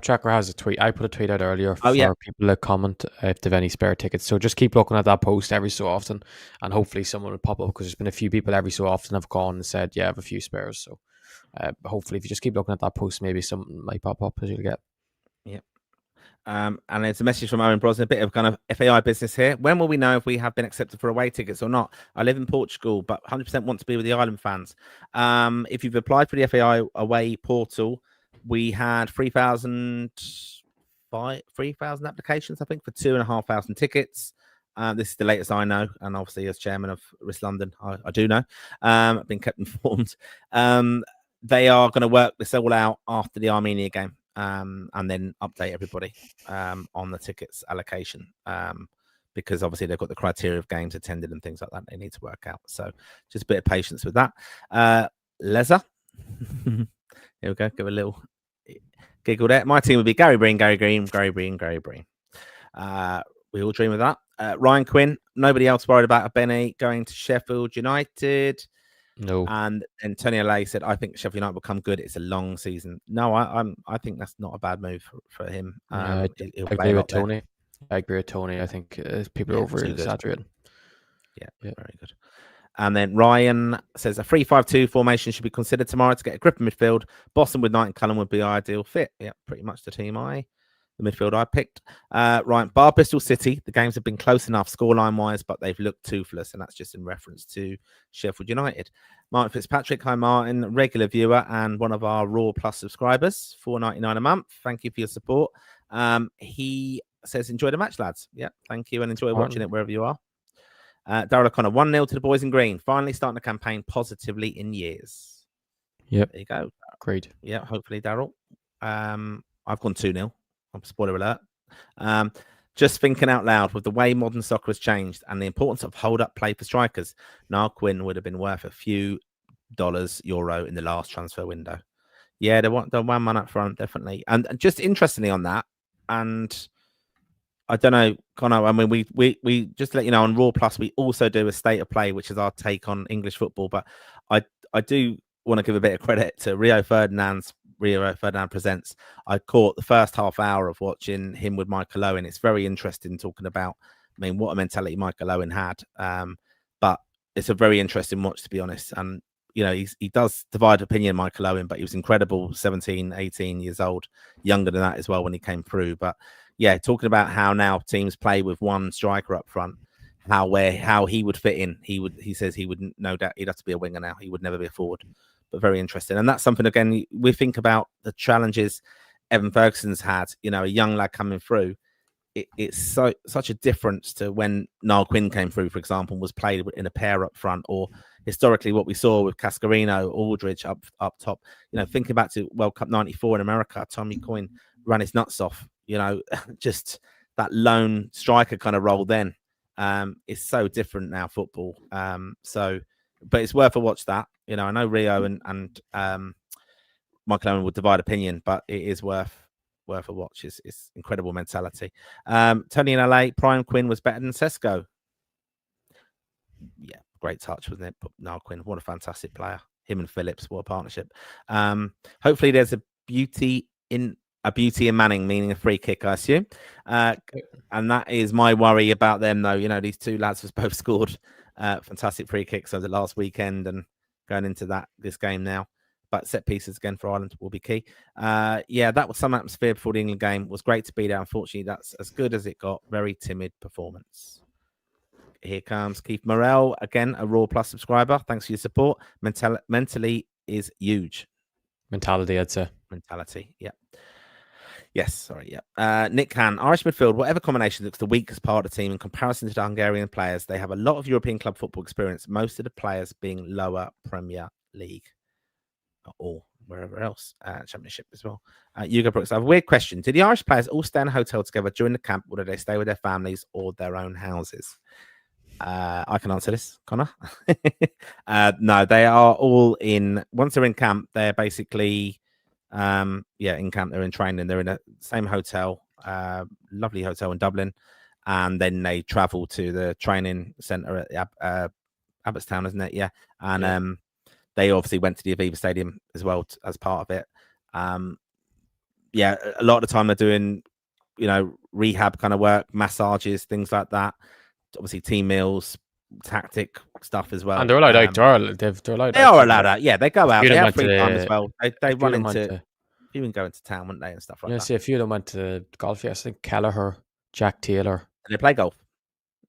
Tracker has a tweet. I put a tweet out earlier for people to comment if they have any spare tickets. So just keep looking at that post every so often, and hopefully someone will pop up, because there's been a few people every so often have gone and said, yeah, I have a few spares. So hopefully if you just keep looking at that post, maybe something might pop up as you'll get. Yeah. And it's a message from Owen Brosnan, a bit of kind of FAI business here. When will we know if we have been accepted for away tickets or not? I live in Portugal, but 100% want to be with the Ireland fans. If you've applied for the FAI away portal, we had 3,000 applications, I think, for 2,500 tickets. This is the latest I know, and obviously as chairman of Risk London, I do know. I've been kept informed. They are going to work this all out after the Armenia game, and then update everybody on the tickets allocation, because obviously they've got the criteria of games attended and things like that they need to work out. So just a bit of patience with that. Leza. Here we go. Give a little giggle there. My team would be Gary Breen. We all dream of that. Ryan Quinn. Nobody else worried about Ogbene going to Sheffield United. No. And Tony LA said, I think Sheffield United will come good. It's a long season. No, I think that's not a bad move for him. I agree with Tony. I think people are over exaggerating. Yeah, Yeah. very good. And then Ryan says a 3-5-2 formation should be considered tomorrow to get a grip in midfield. Boston with Knight and Cullen would be ideal fit. Yeah, pretty much the team the midfield I picked. Right, Bar Bristol City. The games have been close enough scoreline wise, but they've looked toothless, and that's just in reference to Sheffield United. Martin Fitzpatrick, hi Martin, regular viewer and one of our Raw Plus subscribers, $4.99 a month. Thank you for your support. He says, enjoy the match, lads. Yeah, thank you, and enjoy watching it wherever you are. Daryl O'Connor, 1-0 to the boys in green. Finally starting the campaign positively in years. Yep. There you go. Great. Yeah, hopefully, Daryl. I've gone 2-0. Spoiler alert. Just thinking out loud, with the way modern soccer has changed and the importance of hold-up play for strikers, Niall Quinn would have been worth a few €, in the last transfer window. Yeah, the one man up front, definitely. And just interestingly on that, and I don't know, Connor. I mean, we just to let you know on Raw Plus, we also do a state of play, which is our take on English football. But I do want to give a bit of credit to Rio Ferdinand Presents. I caught the first half hour of watching him with Michael Owen. It's very interesting talking about, I mean, what a mentality Michael Owen had. But it's a very interesting watch, to be honest. And you know, he does divide opinion, Michael Owen, but he was incredible, 17, 18 years old, younger than that as well when he came through. But yeah, talking about how now teams play with one striker up front, how he would fit in. He says he would, no doubt he'd have to be a winger now. He would never be a forward. But very interesting. And that's something, again, we think about the challenges Evan Ferguson's had, you know, a young lad coming through. It's such a difference to when Niall Quinn came through, for example, was played in a pair up front, or historically what we saw with Cascarino, Aldridge up top. You know, thinking back to World Cup 94 in America, Tommy Coyne ran his nuts off, you know, just that lone striker kind of role then. It's so different now, football. But it's worth a watch that. You know, I know Rio and Michael Owen would divide opinion, but it is worth a watch. It's incredible mentality. Tony in LA, Brian Quinn was better than Sesko. Yeah, great touch, wasn't it? But Niall Quinn, what a fantastic player. Him and Phillips, what a partnership. Hopefully there's a beauty in Manning, meaning a free kick, I assume. And that is my worry about them, though. You know, these two lads have both scored fantastic free kicks over the last weekend and going into this game now. But set pieces again for Ireland will be key. Yeah, that was some atmosphere before the England game. It was great to be there. Unfortunately, that's as good as it got. Very timid performance. Here comes Keith Morrell, again, a Raw Plus subscriber. Thanks for your support. Mentally is huge. Mentality, I'd say. Mentality, yeah. Yes, sorry, yeah. Nick Han, Irish midfield, whatever combination looks the weakest part of the team in comparison to the Hungarian players. They have a lot of European club football experience, most of the players being lower Premier League. Or wherever else, Championship as well. Hugo Brooks, I have a weird question. Did the Irish players all stay in a hotel together during the camp, or did they stay with their families or their own houses? I can answer this, Connor. No, they are all in. Once they're in camp, they're basically, in camp. They're in training. They're in the same hotel, lovely hotel in Dublin, and then they travel to the training centre at Abbottstown, isn't it? Yeah, and they obviously went to the Aviva Stadium as well as part of it. Yeah, a lot of the time they're doing, you know, rehab kind of work, massages, things like that. Obviously, team meals, tactic stuff as well. And they're allowed outdoor. They're allowed. They are allowed out. Yeah, they go out. They have free time as well. They run into. You can go into town, wouldn't they, and stuff like that. Yeah, see, a few of them went to golf. Yes, I think Kelleher, Jack Taylor. Did they play golf?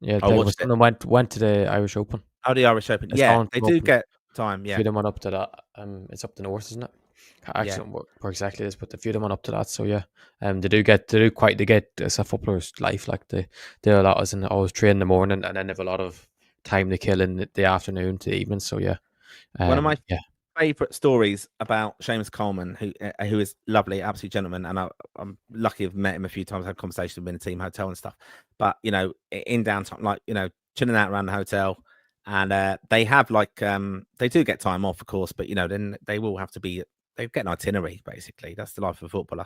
Yeah, some of them went to the Irish Open. Oh, the Irish Open. Yeah, they do get time. Yeah, a few of them went up to that. It's up the north, isn't it? I actually don't know where exactly it is, but a few of them went up to that. So yeah, they get as a footballer's life, like they do a lot, as in always train in the morning, and then they have a lot of time to kill in the afternoon to the evening. So yeah, one of my favorite stories about Seamus Coleman, who is lovely, absolute gentleman, and I'm lucky I've met him a few times, had conversations with him in a team hotel and stuff. But you know, in downtime, like, you know, chilling out around the hotel. And they have they do get time off, of course, but you know, then they will have to they get an itinerary, basically. That's the life of a footballer.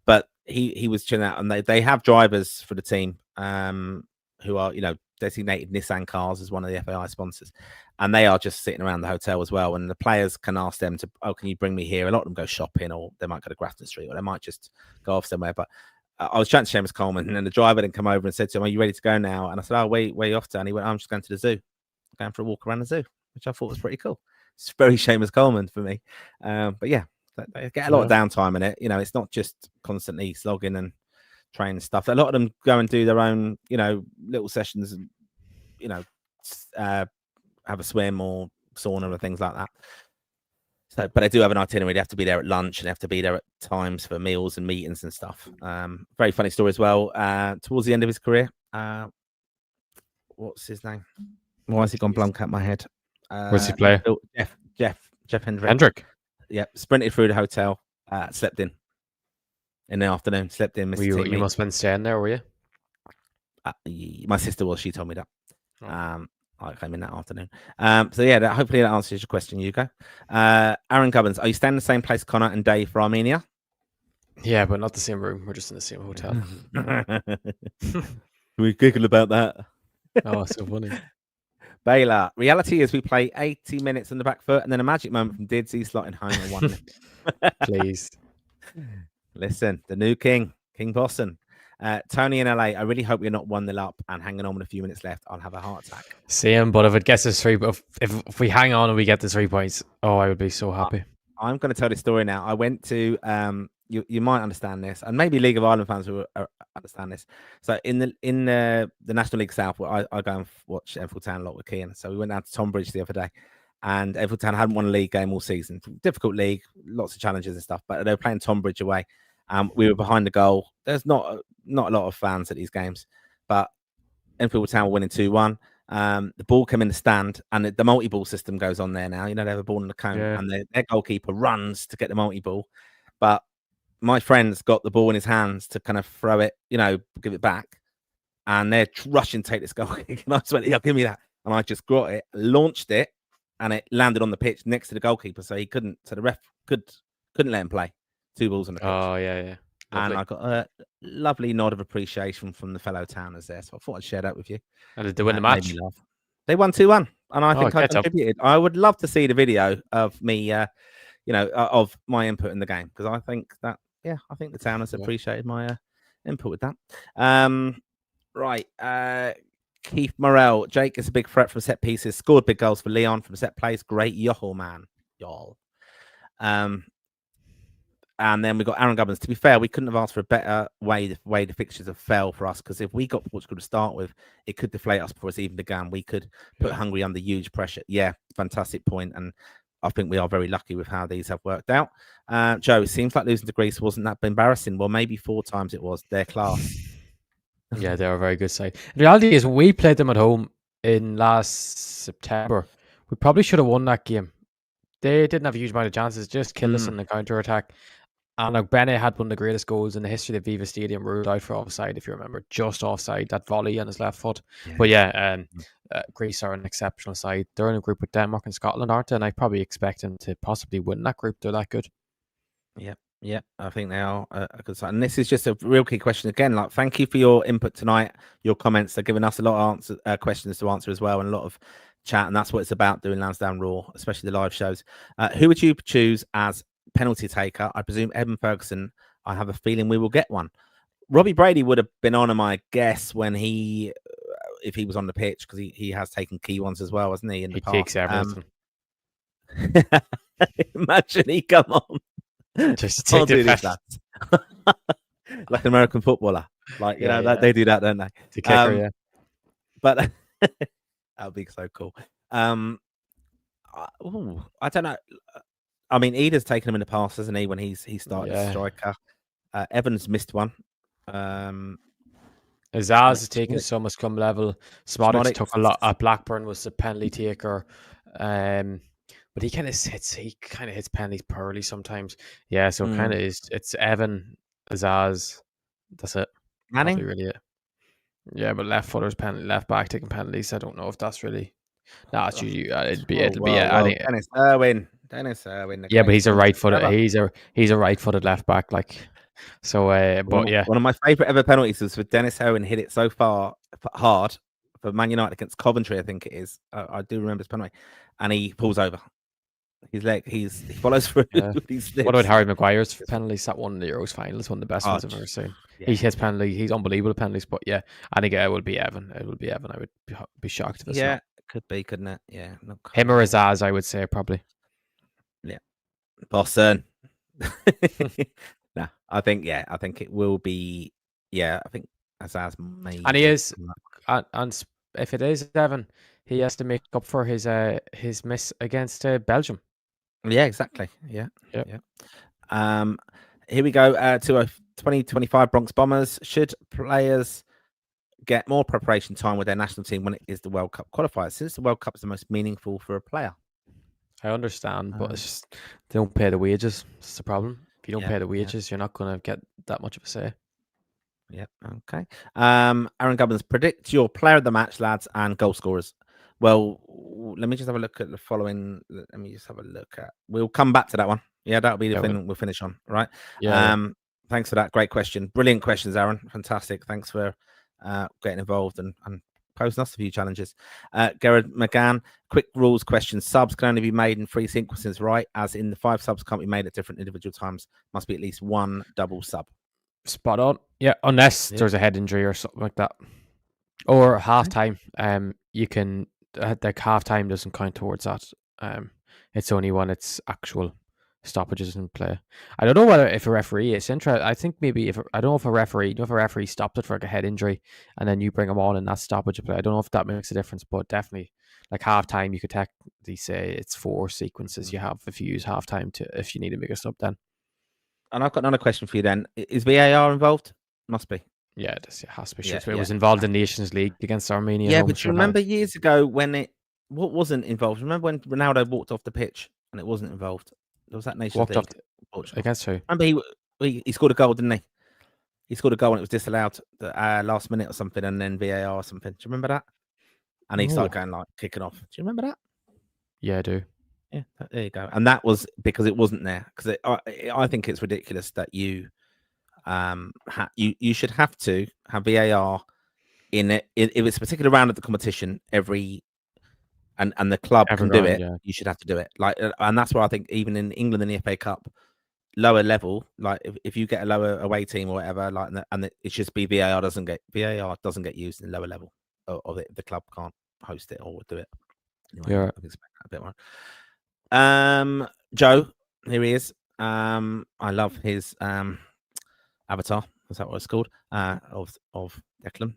But he was chilling out, and they have drivers for the team who are, you know, designated Nissan cars as one of the FAI sponsors, and they are just sitting around the hotel as well. And the players can ask them to, can you bring me here? A lot of them go shopping, or they might go to Grafton Street, or they might just go off somewhere. But I was chatting to Seamus Coleman, and then the driver then come over and said to him, "Are you ready to go now?" And I said, "Oh, where are you off to?" And he went, "I'm just going to the zoo, going for a walk around the zoo," which I thought was pretty cool. It's very Seamus Coleman for me, but yeah, they get a lot of downtime in it. You know, it's not just constantly slogging and training stuff. A lot of them go and do their own, you know, little sessions, and you know, have a swim or sauna and things like that. So, but they do have an itinerary. They have to be there at lunch and they have to be there at times for meals and meetings and stuff. Very funny story as well. Towards the end of his career, what's his name? Why has he gone blank out my head? What's he play? Jeff Hendrick. Yep, sprinted through the hotel, slept in the afternoon. Slept in. You must have been staying there, were you? My sister was. She told me that. Oh. I came in that afternoon. So yeah, hopefully that answers your question, Hugo. Aaron Gubbins, are you staying in the same place, Connor and Dave, for Armenia? Yeah, but not the same room. We're just in the same hotel. We giggle about that. Oh, so funny. Baylor, reality is we play 80 minutes on the back foot and then a magic moment from Didsy slotting home at 1. Please. Listen, the new King Boston. Tony in LA, I really hope you're not 1-0 up and hanging on with a few minutes left. I'll have a heart attack. Same, but if it gets us 3, if we hang on and we get the 3 points, I would be so happy. I'm going to tell this story now. I went to you might understand this, and maybe League of Ireland fans will understand this. So in the National League South, where I go and watch Enfield Town a lot with Kean. So we went down to Tonbridge the other day, and Enfield Town hadn't won a league game all season. Difficult league, lots of challenges and stuff, but they were playing Tonbridge away. We were behind the goal. There's not a lot of fans at these games, but Enfield Town were winning 2-1. The ball came in the stand, and the multi-ball system goes on there now. You know, they have a ball in the cone, and their goalkeeper runs to get the multi-ball. But my friend's got the ball in his hands to kind of throw it, you know, give it back, and they're rushing to take this goal kick. And I just went, "Yeah, give me that," and I just got it, launched it, and it landed on the pitch next to the goalkeeper, so he couldn't. So the ref couldn't let him play. 2 balls on the pitch. Oh yeah. Lovely. And I got a lovely nod of appreciation from the fellow towners there. So I thought I'd share that with you. And did they win the match? They won 2-1. And I think I contributed. I would love to see the video of me, of my input in the game. Because I think that, I think the towners appreciated my input with that. Right. Keith Morrell. Jake is a big threat from set pieces. Scored big goals for Leon from set plays. Great. Yoho, man. Y'all. And then we got Aaron Gubbins. To be fair, we couldn't have asked for a better way the fixtures have fell for us, because if we got Portugal to start with, it could deflate us before it's even begun. We could put Hungary under huge pressure. Yeah, fantastic point. And I think we are very lucky with how these have worked out. Joe, it seems like losing to Greece wasn't that embarrassing. Well, maybe 4 times it was. Their class. Yeah, they're a very good side. The reality is we played them at home in last September. We probably should have won that game. They didn't have a huge amount of chances, just killed us in the counter-attack. And Ogbene had one of the greatest goals in the history of the Viva Stadium, ruled out for offside, if you remember, just offside, that volley on his left foot. Yeah. But Greece are an exceptional side. They're in a group with Denmark and Scotland, aren't they? And I probably expect them to possibly win that group. They're that good. Yeah, I think they are a good side. And this is just a real key question again. Like, thank you for your input tonight. Your comments are giving us a lot of questions to answer as well, and a lot of chat. And that's what it's about doing Lansdowne Raw, especially the live shows. Who would you choose as penalty taker? I presume Evan Ferguson. I have a feeling we will get one. Robbie Brady would have been on my guess when if he was on the pitch, because he has taken key ones as well, hasn't he? In the past. Takes everything. Imagine he come on. Just take the best. Like an American footballer. Like, you know, they do that, don't they? The kicker, But that would be so cool. I don't know. I mean, Eda's taken him in the past, hasn't he, when he started as striker. Evans missed one. Azaz has taken so much come level. Smodic took a lot. Blackburn was a penalty taker. But he kind of hits penalties poorly sometimes. Yeah, so kind of it's Evan, Azaz. That's it. Manning? That's really it. Yeah, but left footer's penalty, left back taking penalties. I don't know if that's really. Nah, it's usually it'll be. I think Dennis Irwin. Yeah, but he's a right-footed. He's a right-footed left back. Like, so. But yeah, one of my favourite ever penalties was for Dennis Irwin. Hit it so hard for Man United against Coventry, I think it is. I do remember his penalty, and he pulls over. He follows through. Yeah. He slips. What about Harry Maguire's penalties? That one in the Euros final is one of the best Oh, ones I've ever seen. yeah, He hits penalty. He's unbelievable at penalties. But yeah, I think it will be Evan. It will be Evan. I would be shocked if it's not. Could be, couldn't it? Yeah, Him or Azaz, I would say probably. Yeah, Boston. No, I think it will be. Yeah, I think Azaz may. And he is, and if it is Evan, he has to make up for his miss against Belgium. Yeah, exactly. Yeah, Yep. yeah. Here we go to a 2025 Bronx Bombers. Should players get more preparation time with their national team when it is the World Cup qualifier? Since the World Cup is the most meaningful for a player. I understand, but it's just they don't pay the wages. It's the problem. If you don't pay the wages, you're not going to get that much of a say. Yep. Okay. Aaron Gubbins, predict your player of the match, lads, and goal scorers. Well, let me just have a look at the following. Let me just have a look at. We'll come back to that one. Yeah, that'll be the thing we'll finish on, right? Yeah. Thanks for that. Great question. Brilliant questions, Aaron. Fantastic. Thanks for getting involved and posing us a few challenges. Garrett McGann, quick rules question. Subs can only be made in 3 sequences, right? As in the 5 subs can't be made at different individual times. Must be at least 1 double sub. Spot on. Yeah, unless there's a head injury or something like that. Or halftime. You can like halftime doesn't count towards that. It's only when it's actual stoppages in play. I don't know whether if a referee is interested. I think maybe I don't know if a referee stopped it for like a head injury and then you bring them on in that stoppage of play. I don't know if that makes a difference, but definitely like halftime you could technically say it's 4 sequences you have if you use halftime if you need to make a sub then. And I've got another question for you then. Is VAR involved? Must be. Yeah, it has to be. Sure. It was involved in Nations League against Armenia. Yeah, but you remember years ago when what wasn't involved? Remember when Ronaldo walked off the pitch and it wasn't involved? There was that Nations League. Against who? Remember he scored a goal, didn't he? He scored a goal and it was disallowed last minute or something, and then VAR or something. Do you remember that? And he started going like kicking off. Do you remember that? Yeah, I do. Yeah, there you go. And that was because it wasn't there. Because I think it's ridiculous that you you should have to have VAR in it if it's a particular round of the competition and the club can do it. You should have to do it. Like, and that's why I think even in England in the FA Cup, lower level, like if you get a lower away team or whatever, like and it should be VAR doesn't get used in lower level of it. The club can't host it or do it. Anyway, yeah, I expect that a bit more. Joe, here he is. I love his avatar. Is that what it's called? Of Declan.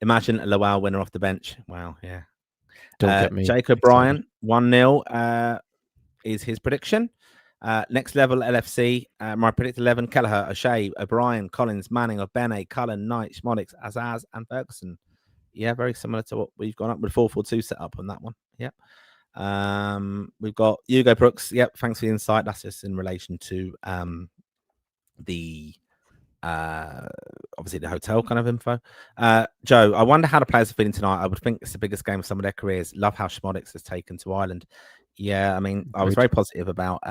Imagine a Lowell winner off the bench. Wow, yeah. Don't get me. Jacob Bryan, 1-0 is his prediction. Next level LFC. My predict 11: Kelleher, O'Shea, O'Brien, Collins, Manning, Ogbene, Cullen, Knight, Schmodix, Azaz, and Ferguson. Yeah, very similar to what we've gone up with 4-4-2 set up on that one. Yep. We've got Hugo Brooks. Yep, thanks for the insight. That's just in relation to the obviously the hotel kind of info. Joe, I wonder how the players are feeling tonight. I would think it's the biggest game of some of their careers. Love how Schmodix has taken to Ireland. Yeah, I mean, I was very positive about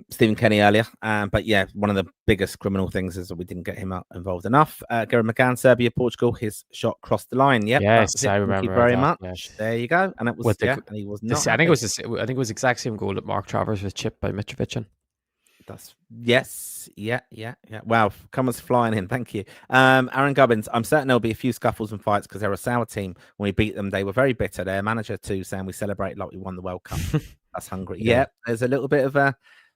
Stephen Kenny earlier. But yeah, one of the biggest criminal things is that we didn't get him involved enough. Gareth McGann, Serbia, Portugal, his shot crossed the line. Yep, yes, I remember. Thank you very much. Yes. There you go. And it was and he was not. I think it was exact same goal that Mark Travers was chipped by Mitrovic. That's yes, yeah. Wow, Cummins flying in. Thank you, Aaron Gubbins. I'm certain there'll be a few scuffles and fights because they're a sour team. When we beat them, they were very bitter. Their manager too, saying we celebrate like we won the World Cup. That's Hungary. Yeah, there's a little bit of a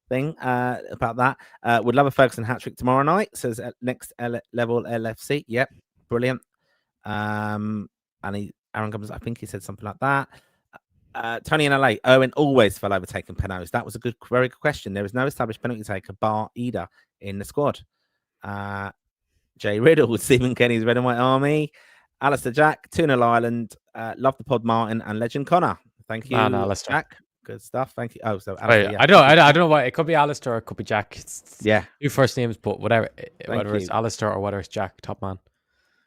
thing about that. Would love a Ferguson hat trick tomorrow night. Says next level LFC. Yep, brilliant. And Aaron Gubbins, I think he said something like that. Tony in LA, Owen always fell over taking penalties. That was a very good question. There is no established penalty taker bar Ida in the squad. Jay Riddle with Stephen Kenny's Red and White Army. Alistair Jack, 2-0 Ireland. Love the pod, Martin and Legend Connor. Thank you, Jack. Good stuff. Thank you. Oh, so Alistair, yeah. I don't know why it could be Alistair or it could be Jack. It's 2 first names, but whatever, whether it's Alistair or whether it's Jack, top man.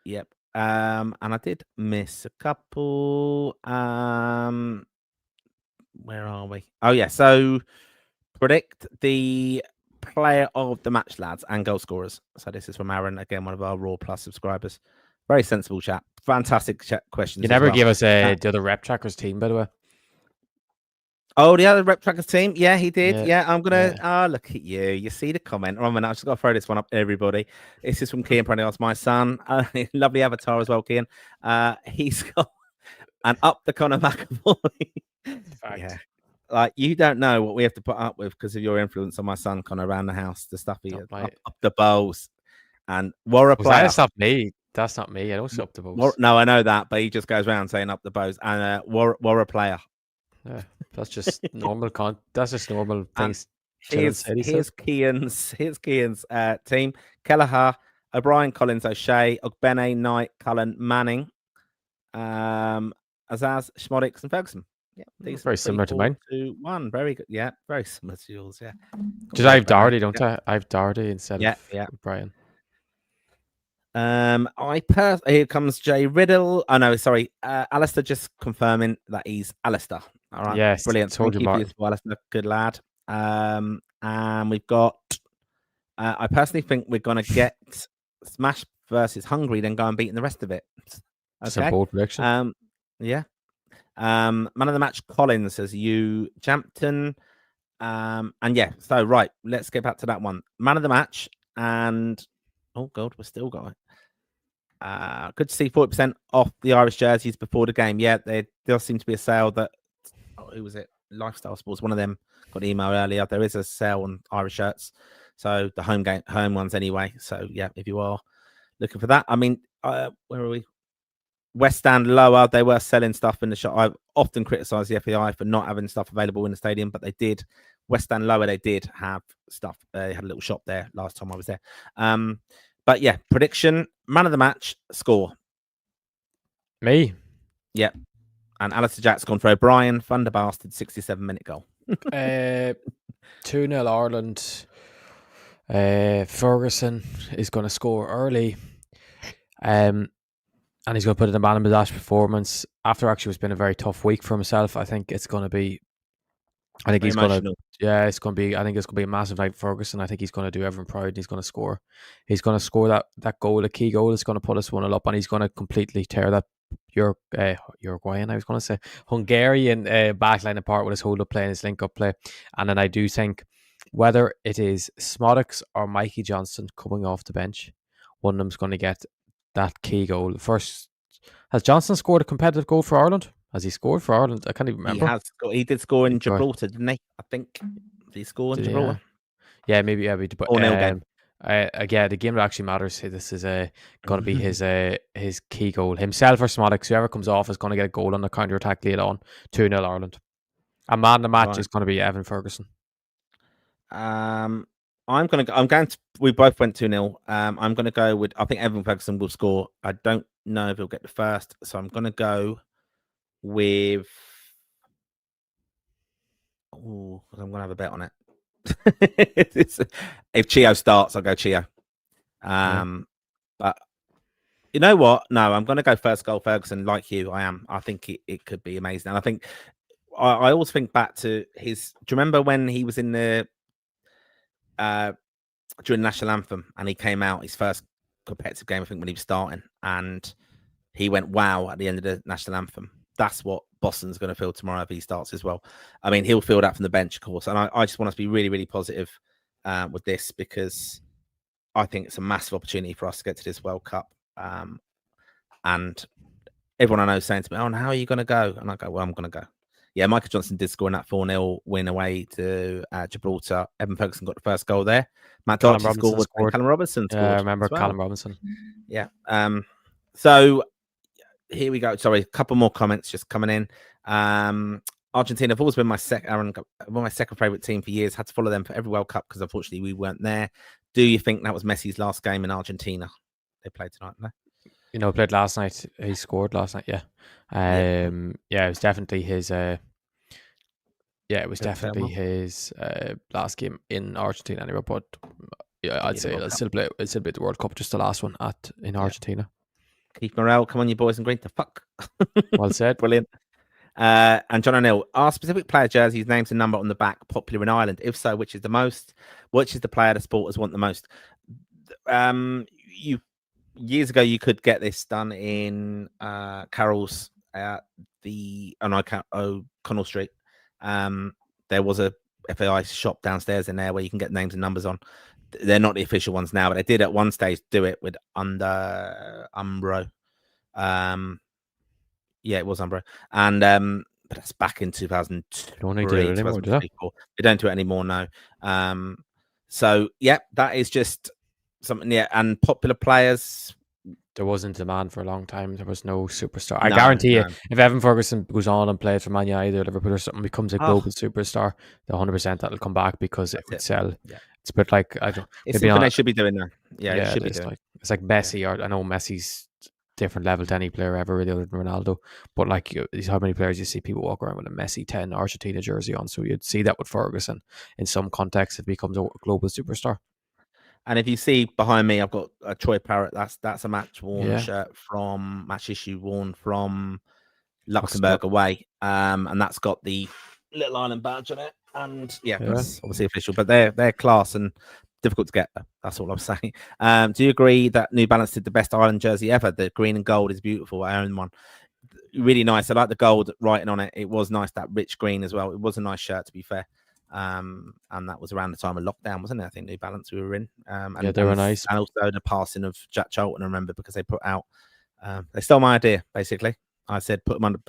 Yep. And I did miss a couple. Where are we? Oh yeah, so predict the player of the match, lads, and goal scorers. So this is from Aaron, again, one of our Raw Plus subscribers. Very sensible chat. Fantastic chat questions. You never as well. gave us the other rep trackers team, by the way. Oh, the other rep trackers team. Yeah, he did. Yeah, I'm gonna. Oh, look at you. You see the comment. Right, I just got to throw this one up to everybody. This is from Kian Prendergast, my son. Lovely avatar as well, Kian. He's got an up the Conor McAvoy. Yeah. Like, you don't know what we have to put up with because of your influence on my son, Connor, around the house. The stuff he up the bowls. And Warra player. That's not me. That's not me. I don't see up the bows. No, I know that, but he just goes around saying up the bows. And Warra player. Yeah, that's just normal. That's just normal things. Here's Kian's team: Kelleher, O'Brien, Collins, O'Shea, Ogbene, Knight, Cullen, Manning, Azaz, Schmodix, and Ferguson. Yeah, these very similar to mine. 2-1. Very good. Yeah, very similar to yours. Yeah. Because I have Doherty, don't I? I have Doherty instead of Brian. Here comes Jay Riddle. Oh no, sorry. Alistair just confirming that he's Alistair. All right. Yes, brilliant. Thank you for this, Alistair. Good lad. And we've got. I personally think we're gonna get Smash versus Hungary, then go and beat in the rest of it. That's a bold prediction. Yeah. Man of the match, Collins says you, Jampton. And yeah, so right, let's get back to that one. Man of the match, and oh god, we're still going. Good to see 40% off the Irish jerseys before the game. Yeah, there does seem to be a sale that who was it? Lifestyle Sports, one of them got an email earlier. There is a sale on Irish shirts. So the home ones anyway. So yeah, if you are looking for that. I mean, where are we? West Stand lower, they were selling stuff in the shop. I've often criticised the FAI for not having stuff available in the stadium, but they did. West Stand lower, they did have stuff. They had a little shop there last time I was there. But yeah, prediction: man of the match, score. Me. Yeah, and Alistair Jack's gone for O'Brien, Thunder Bastard, 67-minute goal. 2-0 Ireland. Ferguson is going to score early. And he's going to put in a man of the match performance after actually it's been a very tough week for himself. I think it's going to be. I think he's going to. Yeah, it's going to be. I think it's going to be a massive night for Ferguson. I think he's going to do everyone proud. And he's going to score. He's going to score that goal, a key goal. It's going to put us 1-0 up, and he's going to completely tear that Uruguayan. I was going to say Hungarian backline apart with his hold up play and his link up play. And then I do think whether it is Smodix or Mikey Johnston coming off the bench, one of them's going to get that key goal. First, has Johnson scored a competitive goal for Ireland? Has he scored for Ireland? I can't even remember. He did score in Gibraltar, didn't he? I think. Did he score in Gibraltar? Yeah, maybe. Yeah, but game. Again, the game that actually matters. This is going to be his key goal. Himself or Smodix, whoever comes off is going to get a goal on the counter attack late on. 2-0 Ireland. A man of the match is going to be Evan Ferguson. We both went 2-0. I'm going to go with, I think Evan Ferguson will score. I don't know if he'll get the first. So I'm going to go with, I'm going to have a bet on it. If Chio starts, I'll go Chio. But you know what? No, I'm going to go first goal Ferguson like you. I think it could be amazing. And I think, I always think back to do you remember when he was in the, during the national anthem and he came out his first competitive game, I think when he was starting, and he went wow at the end of the national anthem. That's what Boston's going to feel tomorrow if he starts as well. I mean, he'll feel that from the bench, of course. And I just want us to be really, really positive with this, because I think it's a massive opportunity for us to get to this World Cup. And everyone I know is saying to me, "Oh, how are you going to go?" And I go, "Well, I'm going to go." Yeah, Michael Johnson did score in that 4-0 win away to Gibraltar. Evan Ferguson got the first goal there. Matt Doherty scored. Callum Robinson scored. Yeah, I remember Callum Robinson. Yeah. So here we go. Sorry, a couple more comments just coming in. Argentina have always been my second favorite team for years. Had to follow them for every World Cup because unfortunately we weren't there. Do you think that was Messi's last game in Argentina? They played tonight, no? Played last night. He scored last night. Yeah. It was definitely his. His last game in Argentina anyway. But yeah, I'd say it's still bit the World Cup, just the last one in Argentina. Keith Morrell, come on, you boys in green to fuck. Well said. Brilliant. And John O'Neill, are specific player jerseys names and number on the back popular in Ireland? If so, which is the most? Which is the player the supporters want the most? years ago you could get this done in Carroll's at the O'Connell Street. There was a FAI shop downstairs in there where you can get names and numbers on. They're not the official ones now, but they did at one stage do it with Umbro. Yeah, it was Umbro, and but that's back in 2003. They don't do it anymore now. So yeah, that is just something. Yeah, and popular players. There wasn't demand for a long time. There was no superstar. I guarantee you, if Evan Ferguson goes on and plays for Man United or Liverpool or something, becomes a global superstar, the 100% that'll come back because it would sell. Yeah. It's a bit like I don't. It's something they should be doing now. Yeah, it should be doing. It's like Messi, or I know Messi's different level to any player ever really other than Ronaldo, but like how many players you see people walk around with a Messi 10 Argentina jersey on, so you'd see that with Ferguson in some context. It becomes a global superstar. And if you see behind me, I've got a Troy Parrott. That's a match worn shirt from match issue worn from Luxembourg away, and that's got the little island badge on it. And that's obviously official, but they're class and difficult to get. That's all I'm saying. Do you agree that New Balance did the best Ireland jersey ever? The green and gold is beautiful. I own one. Really nice. I like the gold writing on it. It was nice, that rich green as well. It was a nice shirt, to be fair. And that was around the time of lockdown, wasn't it? I think New Balance we were in. And they were nice. And also the passing of Jack Charlton, I remember, because they put out. They stole my idea, basically. I said, put them under.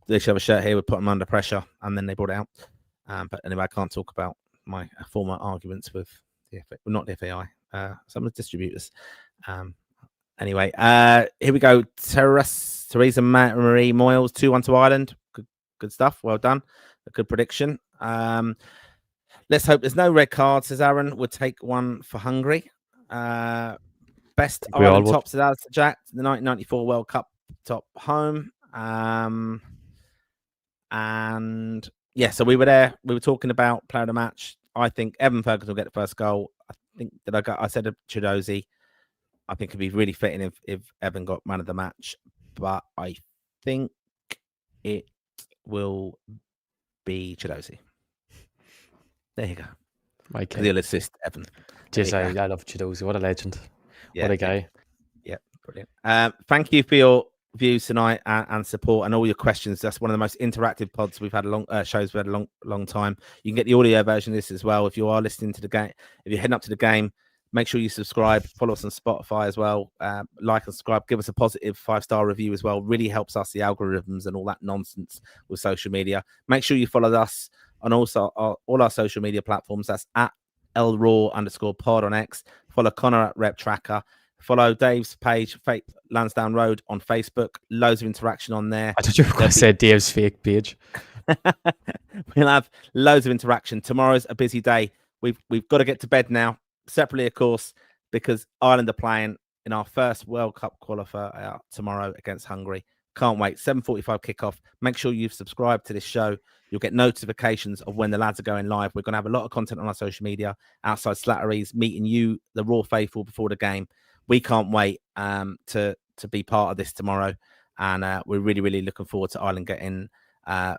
They should have a shirt here. We put them under pressure, and then they brought it out. But anyway, I can't talk about my former arguments with not the FAI, some of the distributors. Anyway, here we go. Theresa Marie Moyles, 2-1 to Ireland. Good stuff. Well done. A good prediction. Let's hope there's no red cards, says Aaron. Would take one for Hungary. Best Ireland tops is Alistair Jack, the 1994 World Cup top home. And yeah, so we were there. We were talking about player of the match. I think Evan Ferguson will get the first goal. I think I said to Chiedozie, I think it'd be really fitting if Evan got man of the match. But I think it will be Chiedozie. There you go. Mike, he'll assist Evan. I love Chiedozie. What a legend. Yeah, what a guy. Yeah, brilliant. Thank you for your views tonight and support and all your questions. That's one of the most interactive pods we've had shows we've had a long time. You can get the audio version of this as well if you are listening to the game. If you're heading up to the game, make sure you subscribe. Follow us on Spotify as well. Like and subscribe. Give us a positive 5-star review as well. Really helps us, the algorithms and all that nonsense with social media. Make sure you follow us on also all our social media platforms. That's at @LRaw_pod on X. Follow Connor at Rep Tracker. Follow Dave's page, Lansdowne Road on Facebook. Loads of interaction on there. I thought you were going to say Dave's fake page. We'll have loads of interaction. Tomorrow's a busy day. We've got to get to bed now. Separately, of course, because Ireland are playing in our first World Cup qualifier tomorrow against Hungary. Can't wait. 7:45 kickoff. Make sure you've subscribed to this show. You'll get notifications of when the lads are going live. We're going to have a lot of content on our social media, outside Slattery's, meeting you, the Raw faithful, before the game. We can't wait to be part of this tomorrow. And we're really, really looking forward to Ireland getting the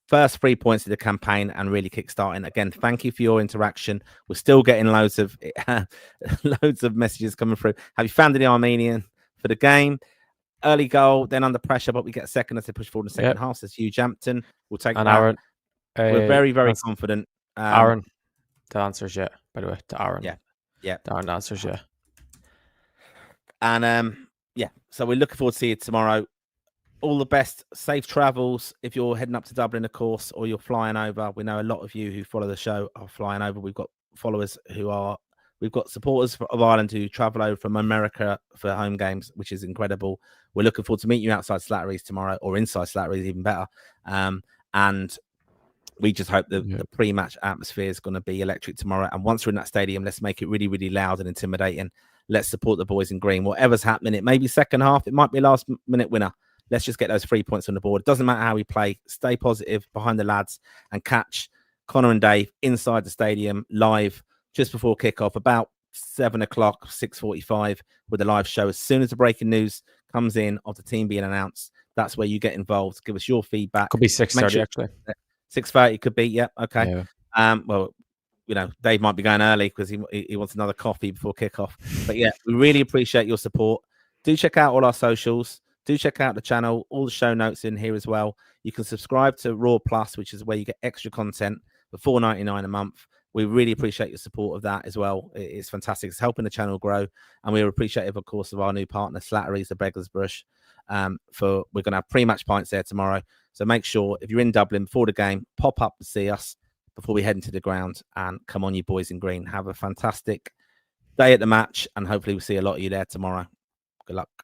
first 3 points of the campaign and really kickstarting. Again, thank you for your interaction. We're still getting loads of messages coming through. Have you found any Armenian for the game? Early goal, then under pressure, but we get a second as they push forward in the second half. So it's Hugh Jampton. We'll take that. Aaron, we're very, very confident. Aaron, the answer's yeah, by the way, to Aaron. Yeah. Aaron, the answer's yeah. And so we're looking forward to seeing you tomorrow. All the best, safe travels if you're heading up to Dublin, of course, or you're flying over. We know a lot of you who follow the show are flying over. We've got we've got supporters of Ireland who travel over from America for home games, which is incredible. We're looking forward to meeting you outside Slattery's tomorrow, or inside Slattery's, even better. And we just hope the pre-match atmosphere is going to be electric tomorrow. And once we're in that stadium, let's make it really, really loud and intimidating. Let's support the boys in green. Whatever's happening, it may be second half. It might be a last-minute winner. Let's just get those 3 points on the board. It doesn't matter how we play. Stay positive behind the lads and catch Connor and Dave inside the stadium live just before kickoff, about 7 o'clock, 6:45 with the live show. As soon as the breaking news comes in of the team being announced, that's where you get involved. Give us your feedback. Could be 6:30 actually. 6:30 could be. Yeah. Okay. Yeah. Well, Dave might be going early because he wants another coffee before kickoff. But yeah, we really appreciate your support. do check out all our socials. Do check out the channel. All the show notes in here as well. You can subscribe to Raw Plus, which is where you get extra content for $4.99 a month. We really appreciate your support of that as well. It's fantastic. It's helping the channel grow. And we're appreciative, of course, of our new partner, Slatterys, the Beggar's Brush. We're going to have pre-match pints there tomorrow. So make sure, if you're in Dublin before the game, pop up to see us before we head into the ground. And come on, you boys in green. Have a fantastic day at the match. And hopefully we'll see a lot of you there tomorrow. Good luck.